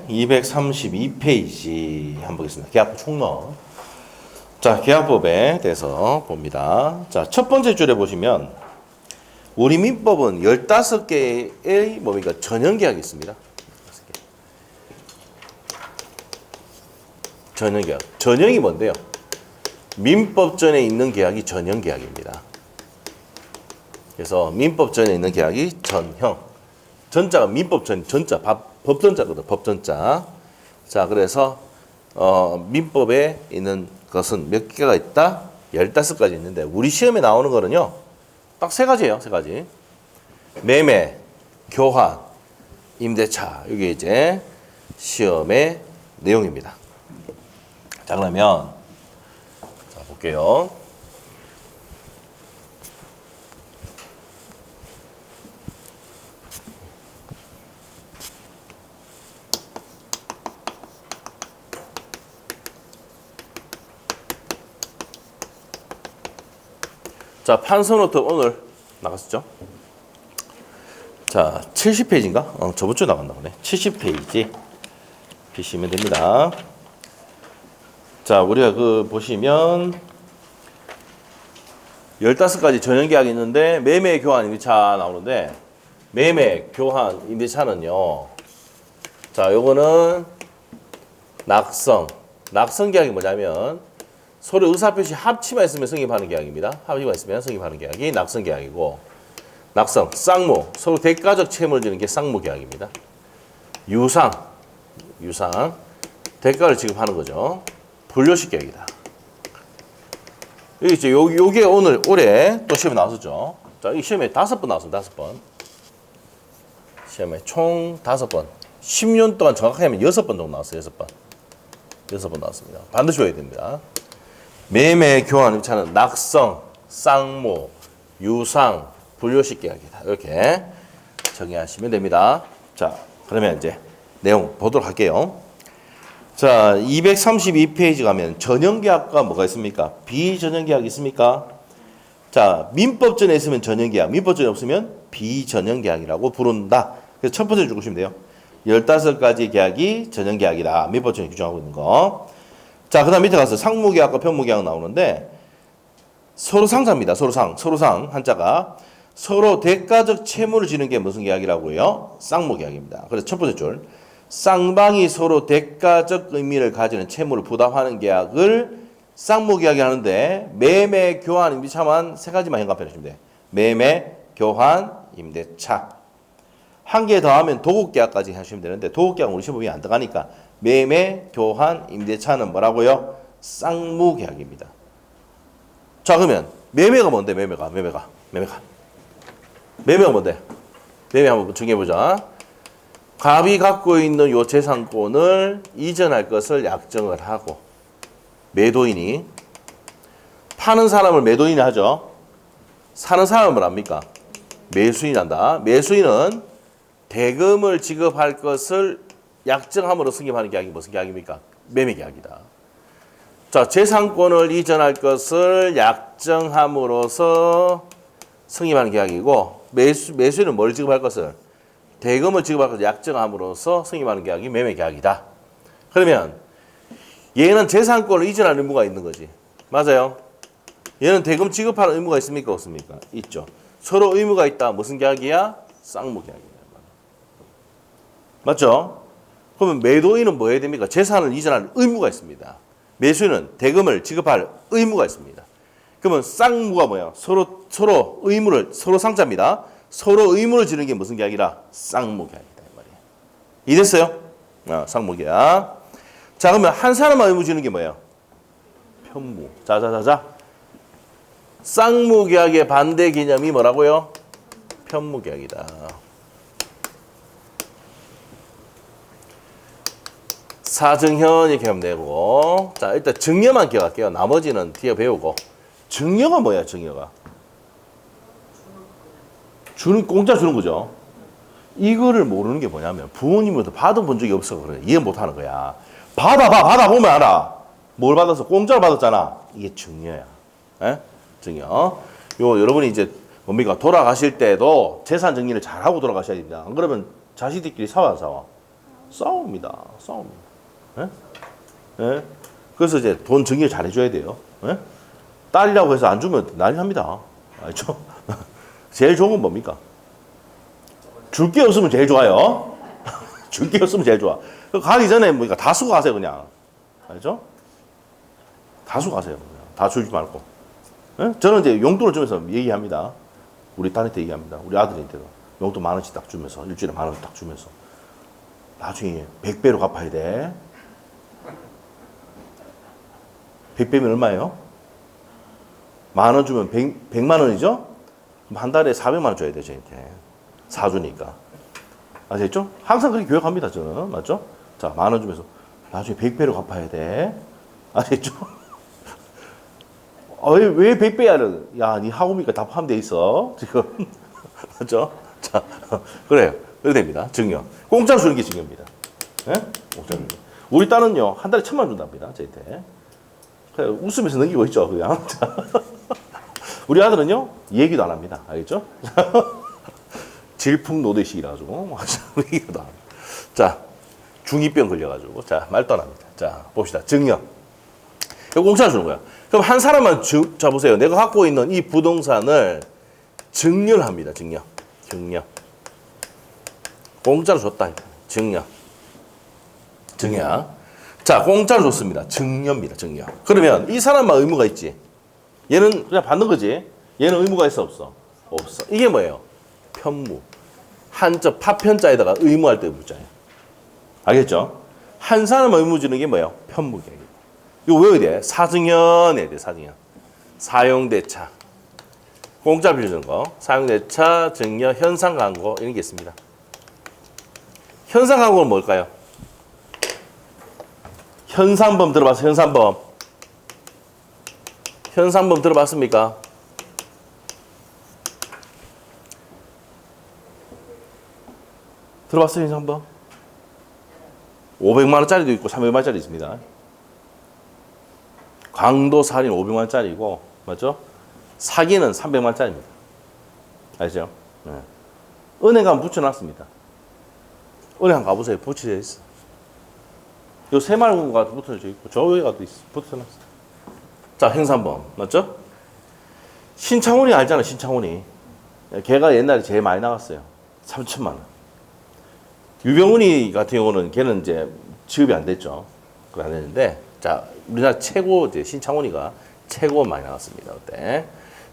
232페이지 한번 보겠습니다. 계약법 총론. 자, 계약법에 대해서 봅니다. 자, 첫 번째 줄에 보시면 우리 민법은 15개의 뭡니까? 전형계약이 있습니다. 전형계약. 전형이 뭔데요? 민법전에 있는 계약이 전형계약입니다. 그래서 민법전에 있는 계약이 전형. 전자가 민법전, 전자, 법전자거든, 법전자. 자, 그래서 민법에 있는 것은 몇 개가 있다? 15가지 있는데 우리 시험에 나오는 거는요. 딱 3가지예요. 3가지. 매매, 교환, 임대차. 이게 이제 시험의 내용입니다. 자, 그러면 자, 볼게요. 자, 판서노트 오늘 나갔었죠? 자, 70페이지인가? 저번 주에 나갔나 보네. 70페이지 보시면 됩니다. 자, 우리가 보시면 15가지 전형계약이 있는데 매매, 교환, 임대차 나오는데 매매, 교환, 임대차는요. 자, 요거는 낙성계약이 뭐냐면 서로 의사표시 합치만 있으면 성립하는 계약입니다. 합치만 있으면 성립하는 계약이 낙성계약이고, 낙성, 쌍무, 서로 대가적 채무를 지는 게 쌍무계약입니다. 유상, 대가를 지급하는 거죠. 분료식 계약이다. 여기 이제 요게 올해 또 시험에 나왔었죠. 자, 이 시험에 5번 나왔습니다. 5번. 시험에 총 5번. 10년 동안 정확하게 하면 6번 정도 나왔어요. 6번 나왔습니다. 반드시 외워야 됩니다. 매매, 교환, 임차는 낙성, 쌍무, 유상, 분료식 계약이다. 이렇게 정의하시면 됩니다. 자, 그러면 이제 내용 보도록 할게요. 자, 232페이지 가면 전형계약과 뭐가 있습니까? 비전형계약이 있습니까? 자, 민법전에 있으면 전형계약, 민법전에 없으면 비전형계약이라고 부른다. 그래서 첫 번째 주시면 돼요. 15가지 계약이 전형계약이다. 민법전에 규정하고 있는 거. 자, 그 다음 밑에 가서 상무계약과 편무계약 나오는데 서로 상자입니다. 서로상 한자가 서로 대가적 채무를 지는 게 무슨 계약이라고요? 쌍무계약입니다. 그래서 첫 번째 줄 쌍방이 서로 대가적 의미를 가지는 채무를 부담하는 계약을 쌍무계약이 하는데 매매, 교환, 임대차만 3가지만 현관편에 하시면 돼. 매매, 교환, 임대차. 한 개 더 하면 도급계약까지 하시면 되는데 도급계약은 우리 시험에 안 들어가니까 매매, 교환, 임대차는 뭐라고요? 쌍무계약입니다. 자, 그러면 매매가 뭔데? 매매가 뭔데? 매매 한번 정해보자. 갑이 갖고 있는 요 재산권을 이전할 것을 약정을 하고 매도인이 파는 사람을 매도인이 하죠. 사는 사람은 뭐랍니까? 매수인이 한다. 매수인은 대금을 지급할 것을 약정함으로 승인하는 계약이 무슨 계약입니까? 매매계약이다. 자, 재산권을 이전할 것을 약정함으로써 승인하는 계약이고 매수인은 뭘 지급할 것을? 대금을 지급할 것을 약정함으로써 승인하는 계약이 매매계약이다. 그러면 얘는 재산권을 이전할 의무가 있는 거지. 맞아요? 얘는 대금 지급할 의무가 있습니까? 없습니까? 있죠. 서로 의무가 있다. 무슨 계약이야? 쌍무계약이다. 맞죠? 그러면 매도인은 뭐 해야 됩니까? 재산을 이전할 의무가 있습니다. 매수인은 대금을 지급할 의무가 있습니다. 그러면 쌍무가 뭐예요? 서로 의무를, 서로 상자입니다. 서로 의무를 지는 게 무슨 계약이라? 쌍무계약이다. 이 말이에요. 이해됐어요? 쌍무계약. 자, 그러면 한 사람만 의무 지는 게 뭐예요? 편무. 자. 쌍무계약의 반대 개념이 뭐라고요? 편무계약이다. 사증현 이렇게 하면 되고. 자, 일단 증여만 기억할게요. 나머지는 뒤에 배우고. 증여가 뭐야, 증여가? 공짜 주는 거죠. 이거를 모르는 게 뭐냐면 부모님부터 받아본 적이 없어서 그래. 이해 못 하는 거야. 받아보면 알아. 뭘 받아서? 공짜로 받았잖아. 이게 증여야. 에? 증여. 여러분이 이제 뭡니까? 돌아가실 때도 재산 정리를 잘하고 돌아가셔야 됩니다. 안 그러면 자식들끼리 사와 안 사와? 싸웁니다. 싸웁니다. 예? 예? 그래서 이제 돈 증여 잘해줘야 돼요. 예? 딸이라고 해서 안 주면 난리 납니다. 알죠? 제일 좋은 건 뭡니까? 줄 게 없으면 제일 좋아요. 줄 게 없으면 제일 좋아. 가기 전에 뭐니까 다 쓰고 가세요, 그냥. 알죠? 다 쓰고 가세요. 그냥. 다 주지 말고. 예? 저는 이제 용돈을 주면서 얘기합니다. 우리 딸한테 얘기합니다. 우리 아들한테도. 용돈 10,000원씩 딱 주면서, 일주일에 10,000원 딱 주면서. 나중에 100배로 갚아야 돼. 100배면 얼마예요? 10,000원 주면 100만 원이죠? 그럼 한 달에 400만 원 줘야 돼, 저한테. 사주니까. 아시겠죠? 항상 그렇게 교육합니다, 저는. 맞죠? 자, 10,000원 주면서 나중에 100배로 갚아야 돼. 아시겠죠? 왜 100배야? 야, 니 학우니까 다 포함되어 있어. 지금. 맞죠? 자, 그래요. 그렇게 됩니다. 증여. 공짜로 주는 게 증여입니다. 예? 공짜로 주는 게. 우리 딸은요, 한 달에 1,000만 원 준답니다, 저한테. 그냥 웃으면서 넘기고 있죠, 그냥. 우리 아들은요, 얘기도 안 합니다. 알겠죠? 질풍노도식이라가지고, 얘기도 안 합니다. 자, 중2병 걸려가지고, 자, 말도 안 합니다. 자, 봅시다. 증여. 이거 공짜로 주는 거야. 그럼 한 사람만 자, 보세요. 내가 갖고 있는 이 부동산을 증여를 합니다. 증여. 증여. 공짜로 줬다. 증여. 증여. 자, 공짜로 줬습니다. 증여입니다. 증여. 그러면 이 사람만 의무가 있지. 얘는 그냥 받는 거지. 얘는 의무가 있어 없어? 없어. 이게 뭐예요? 편무. 한자 파편자에다가 의무할 때 의무자예요. 알겠죠? 한 사람 의무 주는 게 뭐예요? 편무계획. 이거 외워야 돼. 사증연 해야 돼. 사증연. 사용대차. 공짜 빌려주는 거. 사용대차, 증여, 현상광고 이런 게 있습니다. 현상광고는 뭘까요? 현상범 들어봤어요? 현상범. 현상범 들어봤습니까? 들어봤어요? 현상범? 500만 원짜리도 있고 300만 원짜리 있습니다. 강도 살인 500만 원짜리고 맞죠? 사기는 300만 원짜리입니다. 알죠? 네. 은행 가면 붙여놨습니다. 은행 가보세요. 붙여져 있어. 요 새마을군가 붙어져 있고 저기가 붙어놨어. 자, 행산범 맞죠? 신창훈이 알잖아. 신창훈이. 걔가 옛날에 제일 많이 나갔어요. 3천만 원. 유병훈이 같은 경우는 걔는 이제 지급이 안 됐죠. 그거 안 됐는데 자, 우리나라 최고 이제 신창훈이가 최고 많이 나왔습니다. 그때.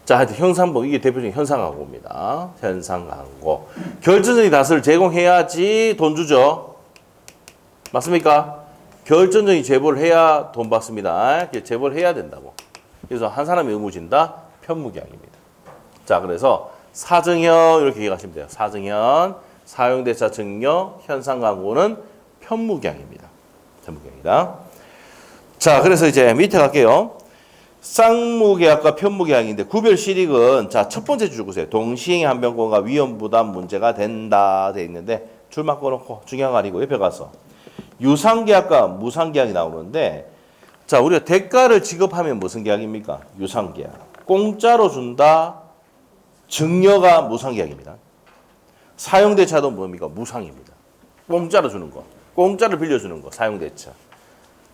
자, 하여튼 현상범 이게 대표적인 현상광고입니다. 현상광고. 결정적인 닷을 제공해야지 돈 주죠. 맞습니까? 결정적인 제보를 해야 돈 받습니다. 제보를 해야 된다고. 그래서 한 사람이 의무진다. 편무계약입니다. 자, 그래서 사증현 이렇게 기억하시면 돼요. 사증현, 사용대차 증여, 현상광고는 편무계약입니다. 편무계약이다. 자, 그래서 이제 밑에 갈게요. 쌍무계약과 편무계약인데 구별 실익은 자, 첫 번째 줄 보세요. 동시행의 한변권과 위험부담 문제가 된다 돼 있는데 줄 바꿔놓고 중요한 거 아니고 옆에 가서 유상계약과 무상계약이 나오는데 자, 우리가 대가를 지급하면 무슨 계약입니까? 유상계약. 공짜로 준다. 증여가 무상계약입니다. 사용대차도 뭡니까? 무상입니다. 공짜로 주는 거. 공짜로 빌려주는 거. 사용대차.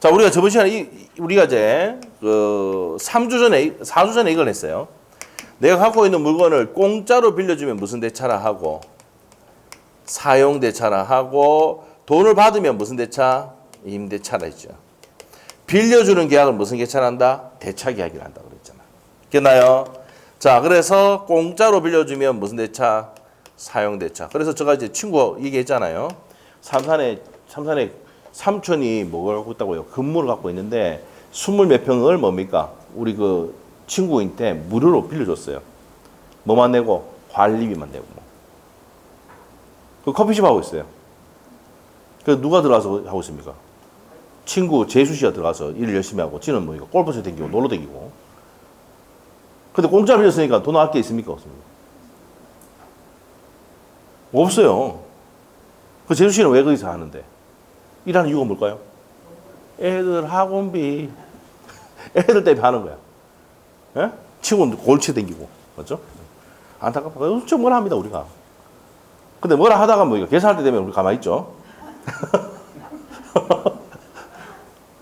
자, 우리가 저번 시간에 우리가 이제 3주 전에 4주 전에 이걸 했어요. 내가 갖고 있는 물건을 공짜로 빌려주면 무슨 대차라 하고 사용대차라 하고 돈을 받으면 무슨 대차? 임대차라 했죠. 빌려주는 계약은 무슨 계약을 한다? 대차 계약을 한다 그랬잖아. 기억나요? 자, 그래서 공짜로 빌려주면 무슨 대차? 사용대차. 그래서 제가 이제 친구 얘기했잖아요. 삼산에 삼촌이 뭘 갖고 있다고요? 건물을 갖고 있는데 20몇 평을 뭡니까? 우리 그 친구한테 무료로 빌려줬어요. 뭐만 내고? 관리비만 내고. 그 커피숍 하고 있어요. 그 누가 들어가서 하고 있습니까? 친구 재수 씨가 들어가서 일을 열심히 하고 지는 뭐 이거 골프장 댕기고 놀러 댕기고. 근데 공짜로 빌렸으니까 돈 아낄 게 있습니까? 없습니까? 없어요. 그 재수 씨는 왜 거기서 하는데? 일하는 이유가 뭘까요? 애들 학원비. 애들 때문에 하는 거야. 예? 친구는 골치 댕기고. 맞죠? 안타깝다. 엄청 뭐라 합니다, 우리가. 근데 뭐라 하다가 뭐 계산할 때 되면 우리 가만히 있죠?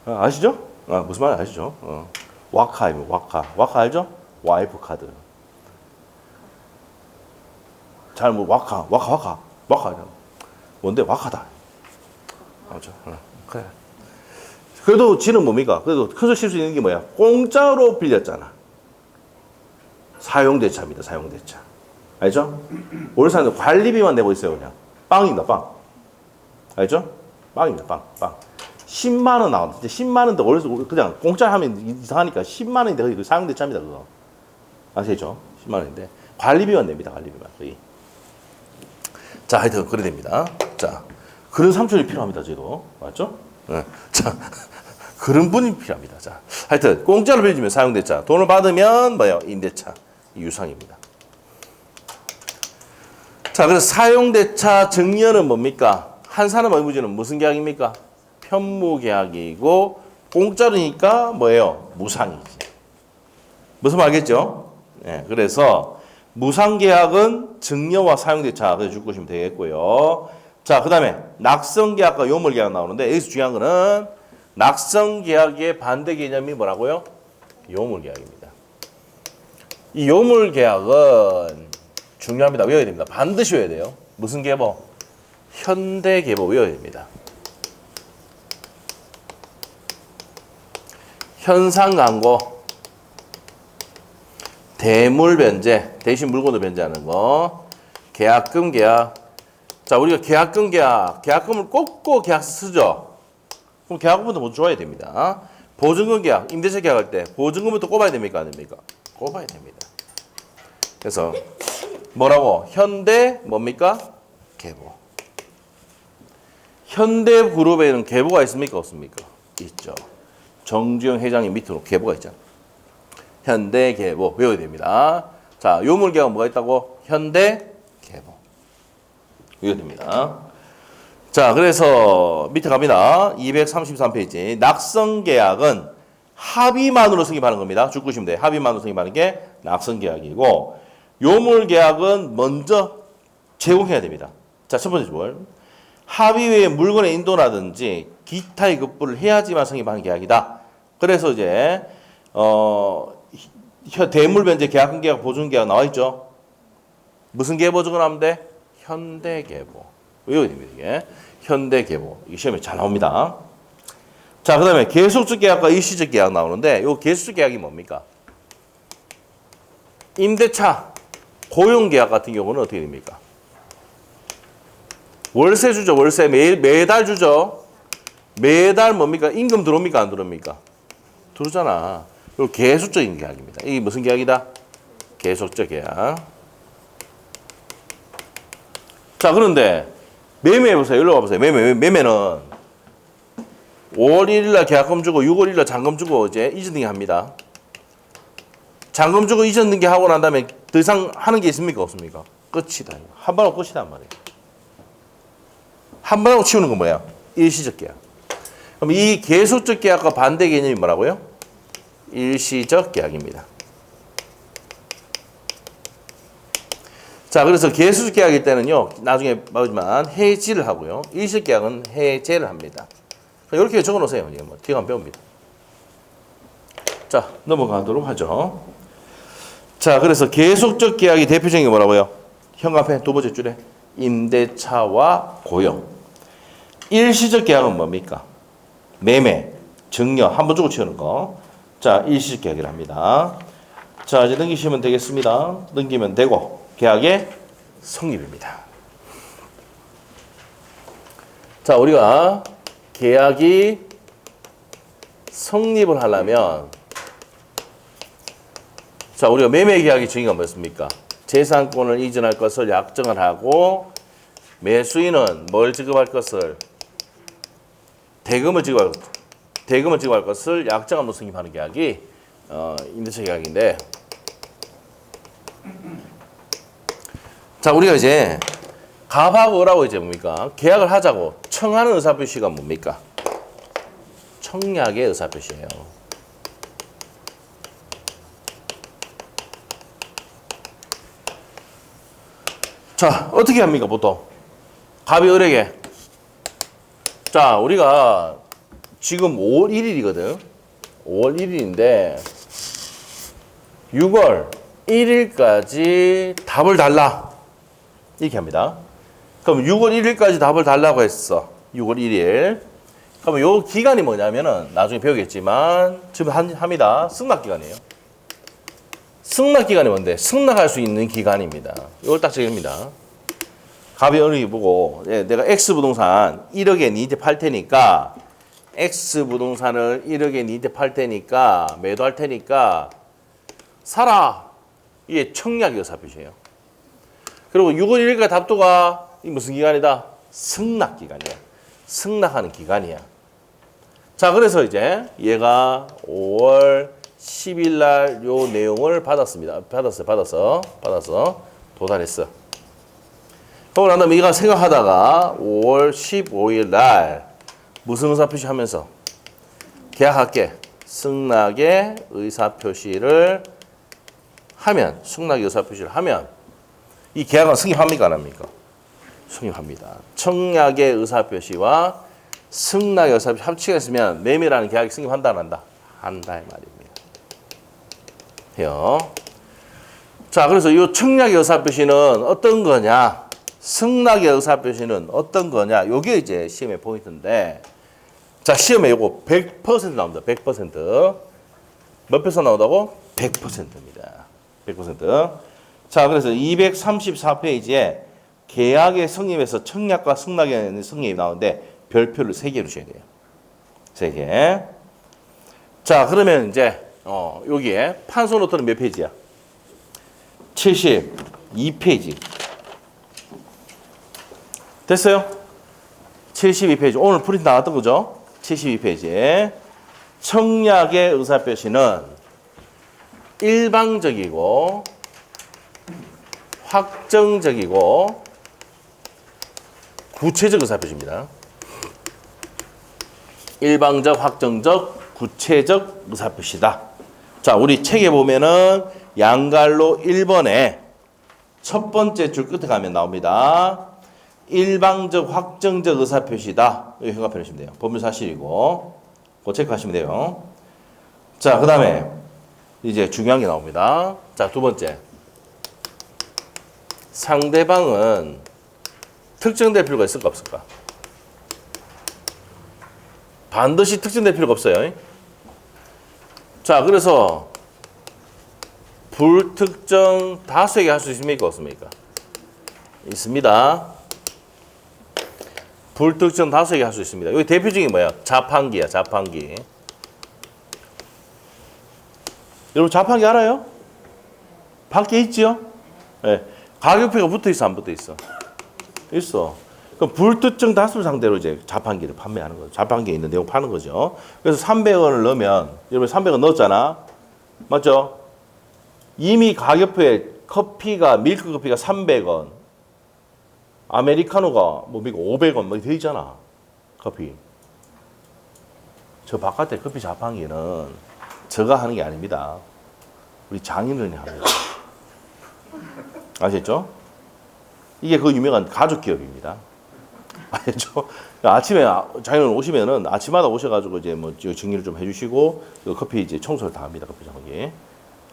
아시죠? 무슨 말인지 아시죠? 와카입니다. 와카 알죠? 와이프 카드. 잘 뭐 와카. 뭔데 와카다. 맞죠? 그래. 그래도 지는 뭡니까? 그래도 큰소 칠 수 있는 게 뭐야? 공짜로 빌렸잖아. 사용대차입니다. 사용대차. 알죠? 월세는 관리비만 내고 있어요. 그냥 빵입니다. 빵. 알죠? 빵입니다. 빵. 10만 원 나왔는데 10만 원인데 월세 그냥 공짜 하면 이상하니까 10만 원인데 거기 사용대차입니다. 그거. 아시죠? 10만 원인데 관리비만 냅니다. 관리비만 거의. 자, 하여튼 그래 됩니다. 자, 그런 삼촌이 필요합니다. 저희도 맞죠? 네. 자, 그런 분이 필요합니다. 자, 하여튼 공짜로 빌리면 사용대차, 돈을 받으면 뭐예요? 임대차. 유상입니다. 자, 그래서 사용대차 증여는 뭡니까? 한 사람 의무주는 무슨 계약입니까? 편무계약이고 공짜로니까 뭐예요? 무상이지. 무슨 말 알겠죠? 네, 그래서 무상계약은 증여와 사용대차 그래서 줄 것이면 되겠고요. 자, 그 다음에 낙성계약과 요물계약 나오는데 여기서 중요한 거는 낙성계약의 반대 개념이 뭐라고요? 요물계약입니다. 이 요물계약은 중요합니다. 외워야 됩니다. 반드시 외워야 돼요. 무슨 계보? 현대계보 외워야 됩니다. 현상광고, 대물변제, 대신 물건으로 변제하는 거, 계약금 계약. 자, 우리가 계약금을 꼽고 계약서 쓰죠. 그럼 계약금부터 먼저 줘야 됩니다. 보증금 계약, 임대차 계약할 때 보증금부터 꼽아야 됩니까? 안 됩니까? 꼽아야 됩니다. 그래서 뭐라고? 현대 뭡니까? 계보. 현대그룹에는 계보가 있습니까? 없습니까? 있죠. 정주영 회장님 밑으로 계보가 있잖아. 현대계보 외워야 됩니다. 자, 요물계약은 뭐가 있다고? 현대계보 외워야 됩니다. 자, 그래서 밑에 갑니다. 233페이지. 낙성계약은 합의만으로 승인하는 겁니다. 줄 것이면 돼. 합의만으로 승인하는 게 낙성계약이고, 요물계약은 먼저 제공해야 됩니다. 자, 첫 번째 뭘? 합의 외에 물건의 인도라든지 기타의 급부를 해야지만 승인하는 계약이다. 그래서 이제 대물변제 계약금 계약 보증 계약 나와 있죠. 무슨 계보 적어놓으면 돼? 현대계보. 외워야 됩니다. 이게 현대계보. 이게 시험에 잘 나옵니다. 자, 그다음에 계속적 계약과 일시적 계약 나오는데 요 계속적 계약이 뭡니까? 임대차, 고용 계약 같은 경우는 어떻게 됩니까? 월세 주죠. 월세 매달 주죠. 매달 뭡니까? 임금 들어옵니까? 안 들어옵니까? 들어오잖아. 그리고 계속적인 계약입니다. 이게 무슨 계약이다? 계속적 계약. 자, 그런데 매매 해보세요. 일로 와보세요. 매매는 5월 1일날 계약금 주고 6월 1일날 잔금 주고 이제 이전 등기합니다. 잔금 주고 이전 등기하고 난 다음에 더 이상 하는 게 있습니까? 없습니까? 끝이다. 한 번 하고 끝이단 말이에요. 한 번 하고 치우는 건 뭐야? 일시적 계약. 그럼 이 계속적 계약과 반대 개념이 뭐라고요? 일시적 계약입니다. 자, 그래서 계속적 계약일 때는요, 나중에 말하지만 해지를 하고요. 일시적 계약은 해제를 합니다. 이렇게 적어 놓으세요. 뭐 뒤에 가면 배웁니다. 자, 넘어가도록 하죠. 자, 그래서 계속적 계약이 대표적인 게 뭐라고요? 현관펜 두 번째 줄에 임대차와 고용. 일시적 계약은 뭡니까? 매매, 증여, 한 번 주고 치우는 거. 자, 일시적 계약을 합니다. 자, 이제 넘기시면 되겠습니다. 넘기면 되고, 계약의 성립입니다. 자, 우리가 계약이 성립을 하려면, 자, 우리가 매매 계약의 정의가 뭐였습니까? 재산권을 이전할 것을 약정을 하고, 매수인은 뭘 지급할 것을? 대금을 지급할 것을 약정함으로 승인하는 계약이 임대차 계약인데, 자, 우리가 이제 갑하고 을하고 이제 뭡니까? 계약을 하자고 청하는 의사표시가 뭡니까? 청약의 의사표시예요. 자, 어떻게 합니까, 보통? 갑이 을에게 자, 우리가 지금 5월 1일이거든. 5월 1일인데 6월 1일까지 답을 달라. 이렇게 합니다. 그럼 6월 1일까지 답을 달라고 했어. 6월 1일. 그러면 요 기간이 뭐냐면은 나중에 배우겠지만 지금 합니다. 승낙기간이에요. 승낙기간이 뭔데? 승낙할 수 있는 기간입니다. 이걸 딱 적입니다. 갑이 어느 게 보고 내가 X부동산 1억에 니한테 팔 테니까 X부동산을 1억에 니한테 팔 테니까 매도할 테니까 사라. 이게 청약 의사표시예요. 그리고 6월 1일까지 답도가 이 무슨 기간이다? 승낙기간이야. 승낙하는 기간이야. 자, 그래서 이제 얘가 5월 10일 날 요 내용을 받았습니다. 받았어. 도달했어. 그러고 난 다음에 얘가 생각하다가 5월 15일 날 무슨 의사표시 하면서 계약할게. 승낙의 의사표시를 하면, 승낙의 의사표시를 하면 이 계약은 승인합니까? 안 합니까? 승인합니다. 청약의 의사표시와 승낙의 의사표시 합치가 있으면 매매라는 계약이 승인한다 안 한다? 한다 이 말입니다. 해요. 자, 그래서 이 청약의 의사표시는 어떤 거냐? 승낙의 의사표시는 어떤 거냐? 요게 이제 시험의 포인트인데, 자, 시험에 요거 100% 나옵니다. 100%. 몇 % 나온다고? 100%입니다. 100%. 자, 그래서 234페이지에 계약의 성립에서 청약과 승낙의 성립이 나오는데 별표를 3개 주셔야 돼요. 3개. 자, 그러면 이제 여기에 판소 노트는 몇 페이지야? 72페이지. 됐어요? 72페이지. 오늘 프린트 나왔던 거죠? 72페이지에 청약의 의사표시는 일방적이고 확정적이고 구체적 의사표시입니다. 일방적, 확정적, 구체적 의사표시다. 자, 우리 책에 보면은 양갈로 1번에 첫 번째 줄 끝에 가면 나옵니다. 일방적, 확정적 의사표시다. 이거 형광펜 하시면 돼요. 법률사실이고 그거 체크하시면 돼요. 자, 그 다음에 이제 중요한 게 나옵니다. 자, 두 번째. 상대방은 특정될 필요가 있을까 없을까? 반드시 특정될 필요가 없어요. 자, 그래서 불특정 다수에게 할 수 있습니까? 없습니까? 있습니다. 불특정 다수에게 할 수 있습니다. 여기 대표적인 뭐야? 자판기야, 자판기. 여러분 자판기 알아요? 밖에 있지요? 네. 가격표가 붙어 있어, 안 붙어 있어? 있어. 그럼 불특정 다수를 상대로 이제 자판기를 판매하는 거죠. 자판기에 있는 내용 파는 거죠. 그래서 300원을 넣으면, 여러분 300원 넣었잖아? 맞죠? 이미 가격표에 커피가, 밀크 커피가 300원, 아메리카노가 뭡니까 500원 뭐 돼 있잖아. 커피. 저 바깥에 커피 자판기는 저가 하는 게 아닙니다. 우리 장인어른이 합니다. 아시겠죠? 이게 그 유명한 가족 기업입니다. 아시죠? 아침에 장인어른 오시면은 아침마다 오셔가지고 이제 뭐 정리를 좀 해주시고 커피 이제 청소를 다 합니다. 커피 자판기.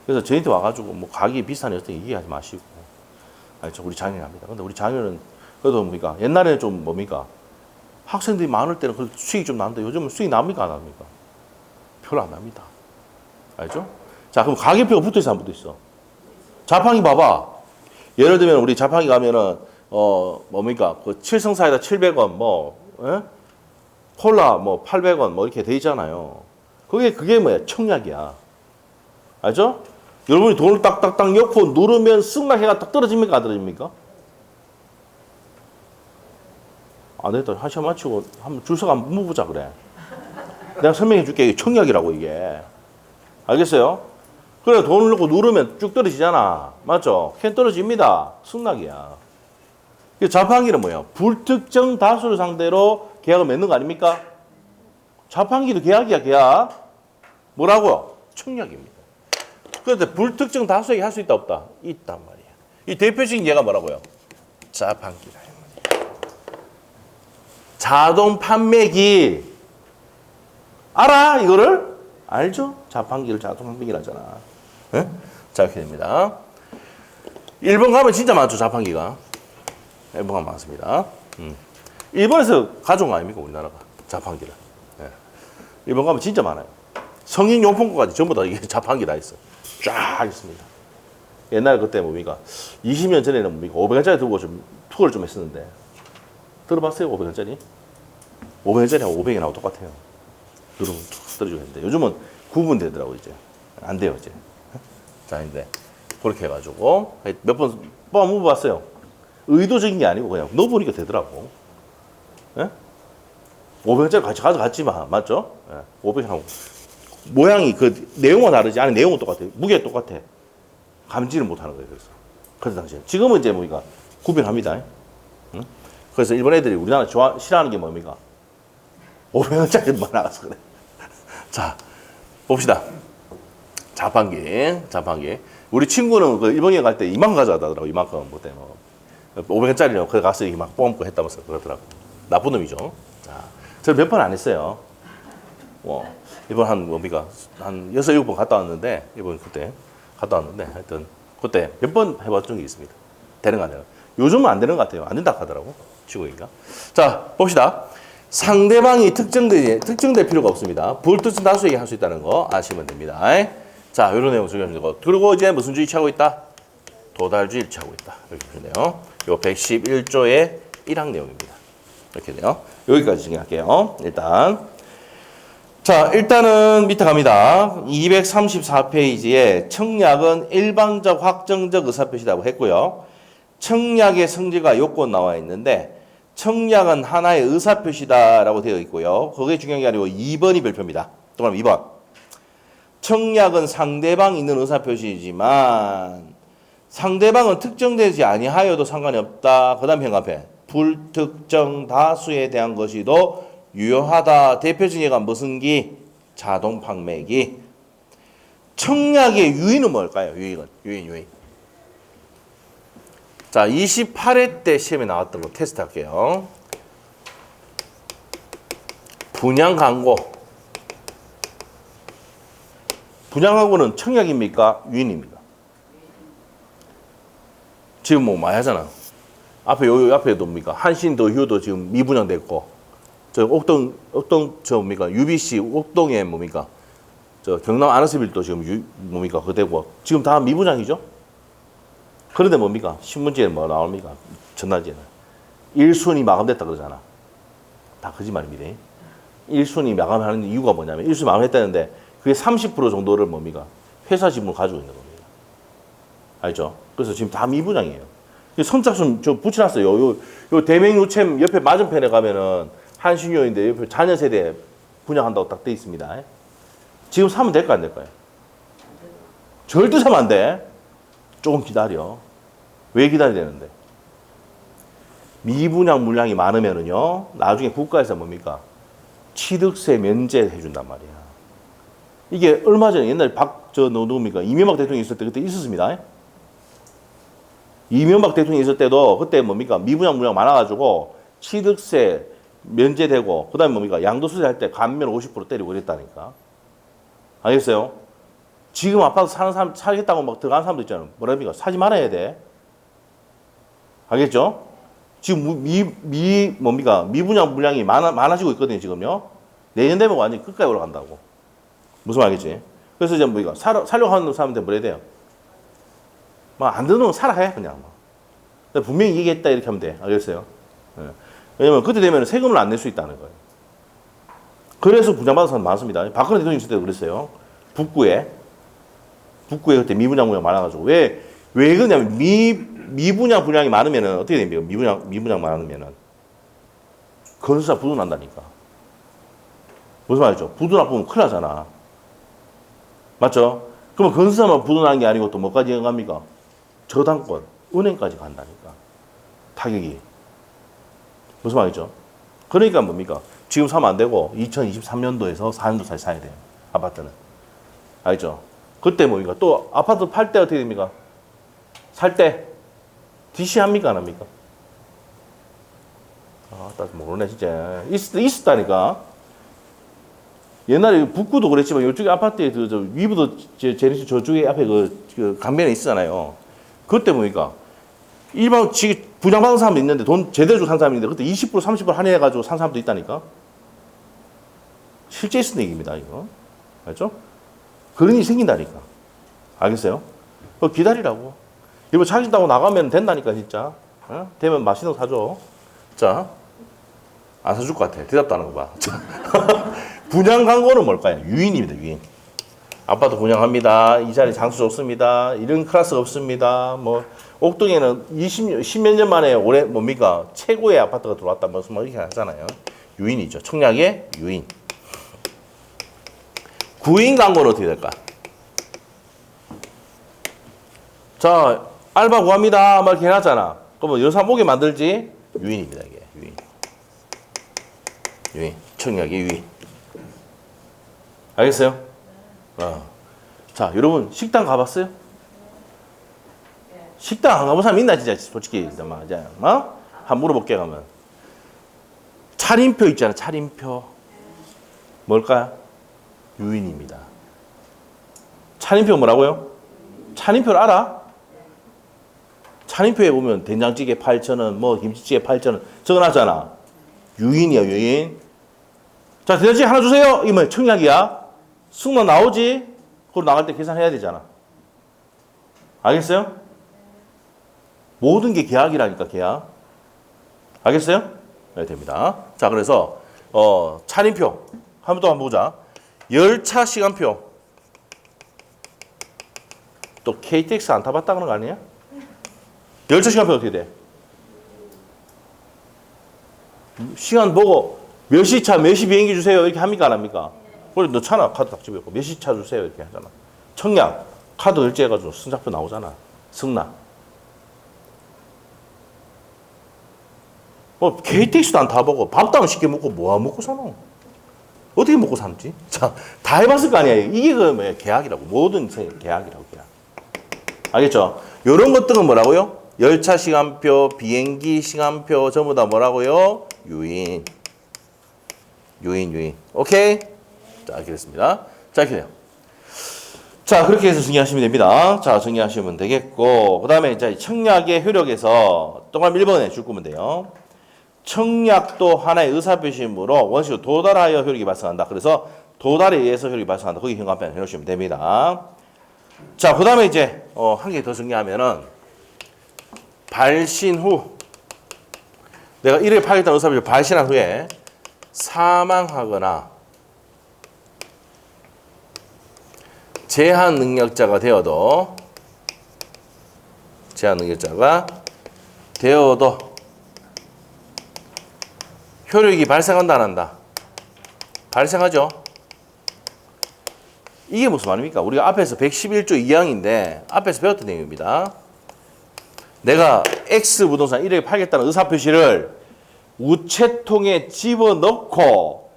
그래서 저희한테 와가지고 뭐 가격이 비싸네 어떤 얘기하지 마시고. 아시죠? 우리 장인어른 합니다. 근데 우리 장인어른 그래도 뭡니까? 옛날에는 좀 뭡니까? 학생들이 많을 때는 그 수익이 좀 나는데 요즘은 수익 납니까? 안 납니까? 별로 안 납니다. 알죠? 자, 그럼 가격표가 붙어 있어, 안 붙어 있어? 자판기 봐봐. 예를 들면 우리 자판기 가면은 뭡니까? 그 7성사에다 700원 뭐 콜라 뭐 800원 뭐 이렇게 돼 있잖아요. 그게 뭐야? 청약이야. 알죠? 여러분이 돈을 딱딱딱 넣고 누르면 승낙해가 딱 떨어집니까? 안 떨어집니까? 안 되겠다. 한 시간 마치고 한번 줄 서가 한번 물어보자 그래. 내가 설명해 줄게. 이게 청약이라고 이게. 알겠어요? 그래 돈을 넣고 누르면 쭉 떨어지잖아. 맞죠? 캔 떨어집니다. 승낙이야. 자판기는 뭐예요? 불특정 다수를 상대로 계약을 맺는 거 아닙니까? 자판기도 계약이야, 계약. 뭐라고요? 청약입니다. 그런데 불특정 다수에게 할 수 있다, 없다? 있단 말이야. 이 대표적인 예가 뭐라고요? 자판기라. 자동 판매기. 알아? 이거를? 알죠? 자판기를 자동 판매기라잖아. 네? 자, 이렇게 됩니다. 1번 가면 진짜 많죠, 자판기가. 1번 가면 많습니다. 일본에서 가져온 거 아닙니까, 우리나라가? 자판기를. 네. 일본 가면 진짜 많아요. 성인용품까지 전부 다 이게 자판기 다 있어. 쫙 있습니다. 옛날에 그때 뭡니까? 20년 전에는 뭡니까? 500원짜리 들고 좀 투어를 좀 했었는데. 들어봤어요? 500원짜리? 500원짜리하고 500원하고 똑같아요. 여러분 툭 떨어지고 했는데. 요즘은 구분되더라고, 이제. 안 돼요, 이제. 자, 근데 그렇게 해가지고 몇 번 뽑아봤어요. 의도적인 게 아니고 그냥 넣어보니까 되더라고. 예? 500원짜리 같이 가져갔지만, 맞죠? 예. 500원하고. 모양이 그 내용은 다르지. 아니, 내용은 똑같아요. 무게가 똑같아. 감지를 못 하는 거예요, 그래서. 그때 당시에. 지금은 이제 뭡니까? 구별합니다. 응? 그래서 일본 애들이 우리나라 싫어하는 게 뭡니까? 500원짜리만 나가서 그래. 자, 봅시다. 자판기. 우리 친구는 그 일본에 갈 때 이만큼 가져가더라고, 이만큼. 뭐, 500원짜리로 거기 가서 막 뽑고 했다면서 그러더라고. 나쁜 놈이죠. 자, 저는 몇 번 안 했어요. 이번 한 뭡니까? 한 6, 7번 갔다 왔는데, 이번 그때 갔다 왔는데, 하여튼, 그때 몇 번 해봤던 게 있습니다. 되는 거 아니에요. 요즘은 안 되는 것 같아요. 안 된다 하더라고. 치고기가. 자, 봅시다. 상대방이 특정될 필요가 없습니다. 불특정 다수에게 할 수 있다는 거 아시면 됩니다. 자, 이런 내용 중요합니다. 그리고 이제 무슨 주의 취하고 있다? 도달주의를 취하고 있다. 이렇게 되네요. 요 111조의 1항 내용입니다. 이렇게 돼요. 여기까지 정리할게요. 일단은 밑에 갑니다. 234페이지에 청약은 일방적 확정적 의사표시라고 했고요. 청약의 성질과 요건 나와 있는데 청약은 하나의 의사표시다라고 되어 있고요. 그게 중요한 게 아니고 2번이 별표입니다. 또 그럼 2번. 청약은 상대방이 있는 의사표시이지만 상대방은 특정되지 아니하여도 상관이 없다. 그 다음 현관패. 불특정 다수에 대한 것이도 유효하다. 대표적인 예가 무슨 기? 자동 판매기. 청약의 유인은 뭘까요? 유인. 자, 28회 때 시험에 나왔던 거 테스트 할게요. 분양 광고. 분양 광고는 청약입니까? 유인입니까? 지금 뭐 많이 하잖아. 앞에도 뭡니까? 한신도 휴도 지금 미분양됐고, 뭡니까? UBC 옥동에 뭡니까? 경남 아너스빌도 지금 뭡니까? 그대고 지금 다 미분양이죠? 그런데 뭡니까? 신문지에 뭐 나옵니까? 전날지에는 1순위 마감됐다 그러잖아. 다 거짓말입니다. 1순위 마감하는 이유가 뭐냐면 1순위 마감했다는데 그게 30% 정도를 뭡니까? 회사 지분을 가지고 있는 겁니다. 알죠? 그래서 지금 다 미분양이에요. 선착순 저 붙여놨어요. 요 대명유챔 옆에 맞은편에 가면은 한신유인데 옆에 자녀 세대 분양한다고 딱 돼 있습니다. 지금 사면 될까 안 될까요? 절대 사면 안 돼. 조금 기다려. 왜 기다려야 되는데? 미분양 물량이 많으면은요, 나중에 국가에서 뭡니까? 취득세 면제해 준단 말이야. 이게 얼마 전에 옛날에 누굽니까? 이명박 대통령이 있을 때 그때 있었습니다. 이명박 대통령이 있을 때도 그때 뭡니까? 미분양 물량 많아가지고 취득세 면제되고, 그 다음에 뭡니까? 양도소득 할 때 감면 50% 때리고 그랬다니까. 알겠어요? 지금 아파트 사는 사람, 사겠다고 막 들어가는 사람도 있잖아요. 뭐랍니까? 사지 말아야 돼. 알겠죠? 지금 뭡니까? 미분양 물량이 많아지고 있거든요, 지금요. 내년 되면 완전히 끝까지 올라간다고. 무슨 말이겠지? 그래서 이제 뭡니까? 살려고 하는 사람한테 뭐래야 돼요? 막 안 되는 건 살아야 그냥. 분명히 얘기했다 이렇게 하면 돼. 알겠어요? 네. 왜냐면 그때 되면 세금을 안 낼 수 있다는 거예요. 그래서 분양받은 사람 많습니다. 박근혜 대통령 있을 때도 그랬어요. 북구에 그때 미분양 물량 많아가지고. 왜 그러냐면 미분양 분량이 많으면은 어떻게 됩니까? 미분양 많으면은 건설사 부도 난다니까. 무슨 말이죠? 부도 나쁘면 큰일 나잖아. 맞죠? 그러면 건설사만 부도 나는 게 아니고 또 뭐까지 갑니까? 저당권, 은행까지 간다니까. 타격이. 무슨 말이죠? 그러니까 뭡니까? 지금 사면 안 되고 2023년도에서 4년도 사이 사야 돼요. 아파트는. 알죠? 그때 뭡니까? 또 아파트 팔 때 어떻게 됩니까? 살 때 DC 합니까? 안 합니까? 아, 나 모르네, 진짜. 있었다니까. 옛날에 북구도 그랬지만, 이쪽에 아파트에 위부도 제네시 저쪽에 앞에 그 강변에 있잖아요. 그때 보니까, 일반, 분양받은 사람도 있는데, 돈 제대로 주고 산 사람이 있는데, 그때 20%, 30% 할인해가지고 산 사람도 있다니까. 실제 있었던 얘기입니다, 이거. 알죠? 그런 일이 생긴다니까. 알겠어요? 기다리라고. 이거 자기 타고 나가면 된다니까, 진짜. 어? 되면 맛있는 거 사줘. 자, 안 사줄 것 같아. 대답도 안 하는 거 봐. 자, 분양 광고는 뭘까요? 유인입니다, 유인. 아파트 분양합니다. 이 자리 장수 좋습니다. 이런 클래스가 없습니다. 뭐, 옥동에는 10몇 년 만에 올해 뭡니까? 최고의 아파트가 들어왔다. 뭐, 이렇게 하잖아요. 유인이죠. 청약의 유인. 구인 광고는 어떻게 될까? 자, 알바 구합니다. 막 이렇게 해놨잖아. 그러면 여사 오게 만들지? 유인입니다, 이게. 유인. 유인. 청약의 유인. 알겠어요? 자, 여러분, 식당 가봤어요? 식당 안 가본 사람 있나, 진짜, 솔직히. 한번 물어볼게, 가면. 차림표 있잖아, 차림표. 뭘까요? 유인입니다. 차림표 뭐라고요? 차림표를 알아? 차림표에 보면 된장찌개 8,000원, 뭐 김치찌개 8,000원 적어놨잖아. 유인이야, 유인. 자, 된장찌개 하나 주세요. 이거 청약이야. 승마 나오지? 그걸 나갈 때 계산해야 되잖아. 알겠어요? 모든 게 계약이라니까, 계약. 알겠어요? 네, 됩니다. 자, 그래서 차림표 한번 보자. 열차 시간표. 또 KTX 안 타봤다 그런 거 아니야? 열차 시간표 어떻게 돼? 시간 보고 몇 시 차, 몇 시 비행기 주세요 이렇게 합니까 안 합니까? 그래 넣잖아. 카드 딱 집어있고 몇 시 차 주세요 이렇게 하잖아. 청약 카드 결제해가지고 승차표 나오잖아. 승낙. KTX도 안 타보고 밥도 안 시켜 먹고 뭐 먹고 사노? 어떻게 먹고 사는지? 자, 다 해봤을 거 아니에요. 이게 계약이라고. 모든 계약이라고, 계약. 알겠죠? 이런 것들은 뭐라고요? 열차 시간표, 비행기 시간표, 전부 다 뭐라고요? 유인. 유인. 오케이? 자, 이렇게 됐습니다. 자, 이렇게 돼요. 자, 그렇게 해서 정리하시면 됩니다. 자, 정리하시면 되겠고, 그 다음에 이제 청약의 효력에서 동그라미 1번에 줄 거면 돼요. 청약도 하나의 의사표시이므로 원칙으로 도달하여 효력이 발생한다. 그래서 도달에 의해서 효력이 발생한다. 거기 현관펜 해놓으시면 됩니다. 자, 그 다음에 이제 한 개 더 정리하면은 발신 후 내가 1회 파겠다는 의사표시를 발신한 후에 사망하거나 제한 능력자가 되어도 효력이 발생한다 안 한다? 발생하죠. 이게 무슨 말입니까? 우리가 앞에서 111조 2항인데 앞에서 배웠던 내용입니다. 내가 X 부동산 1억에 팔겠다는 의사표시를 우체통에 집어넣고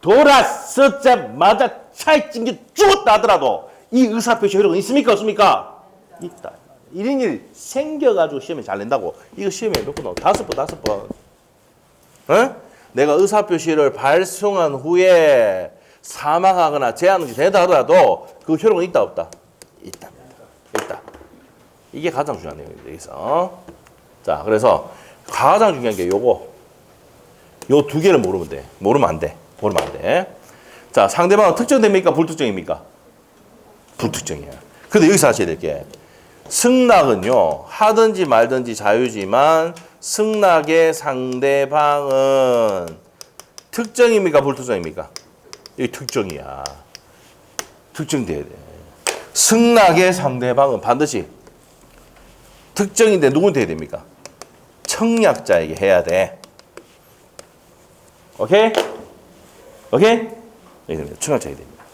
돌아서자마자 차에 찡겨 죽었다 하더라도 이 의사표시 효력은 있습니까? 없습니까? 있다. 이런 일 생겨가지고 시험에 잘 낸다고. 이거 시험에 몇 번 나와? 5번. 어? 내가 의사표시를 발송한 후에 사망하거나 제한이 되다 하더라도 그 효력은 있다 없다? 있다. 이게 가장 중요한 내용입니다. 여기서. 자, 그래서 가장 중요한 게 요거. 요 두 개를 모르면 돼. 모르면 안 돼. 자, 상대방은 특정됩니까? 불특정입니까? 불특정이야. 근데 여기서 하셔야 될 게 승낙은요. 하든지 말든지 자유지만 승낙의 상대방은 특정입니까? 불특정입니까? 이게 특정이야. 특정돼야 돼. 승낙의 상대방은 반드시 특정인데 누구한테 해야 됩니까? 청약자에게 해야 돼. 오케이? 청약자에게 됩니다.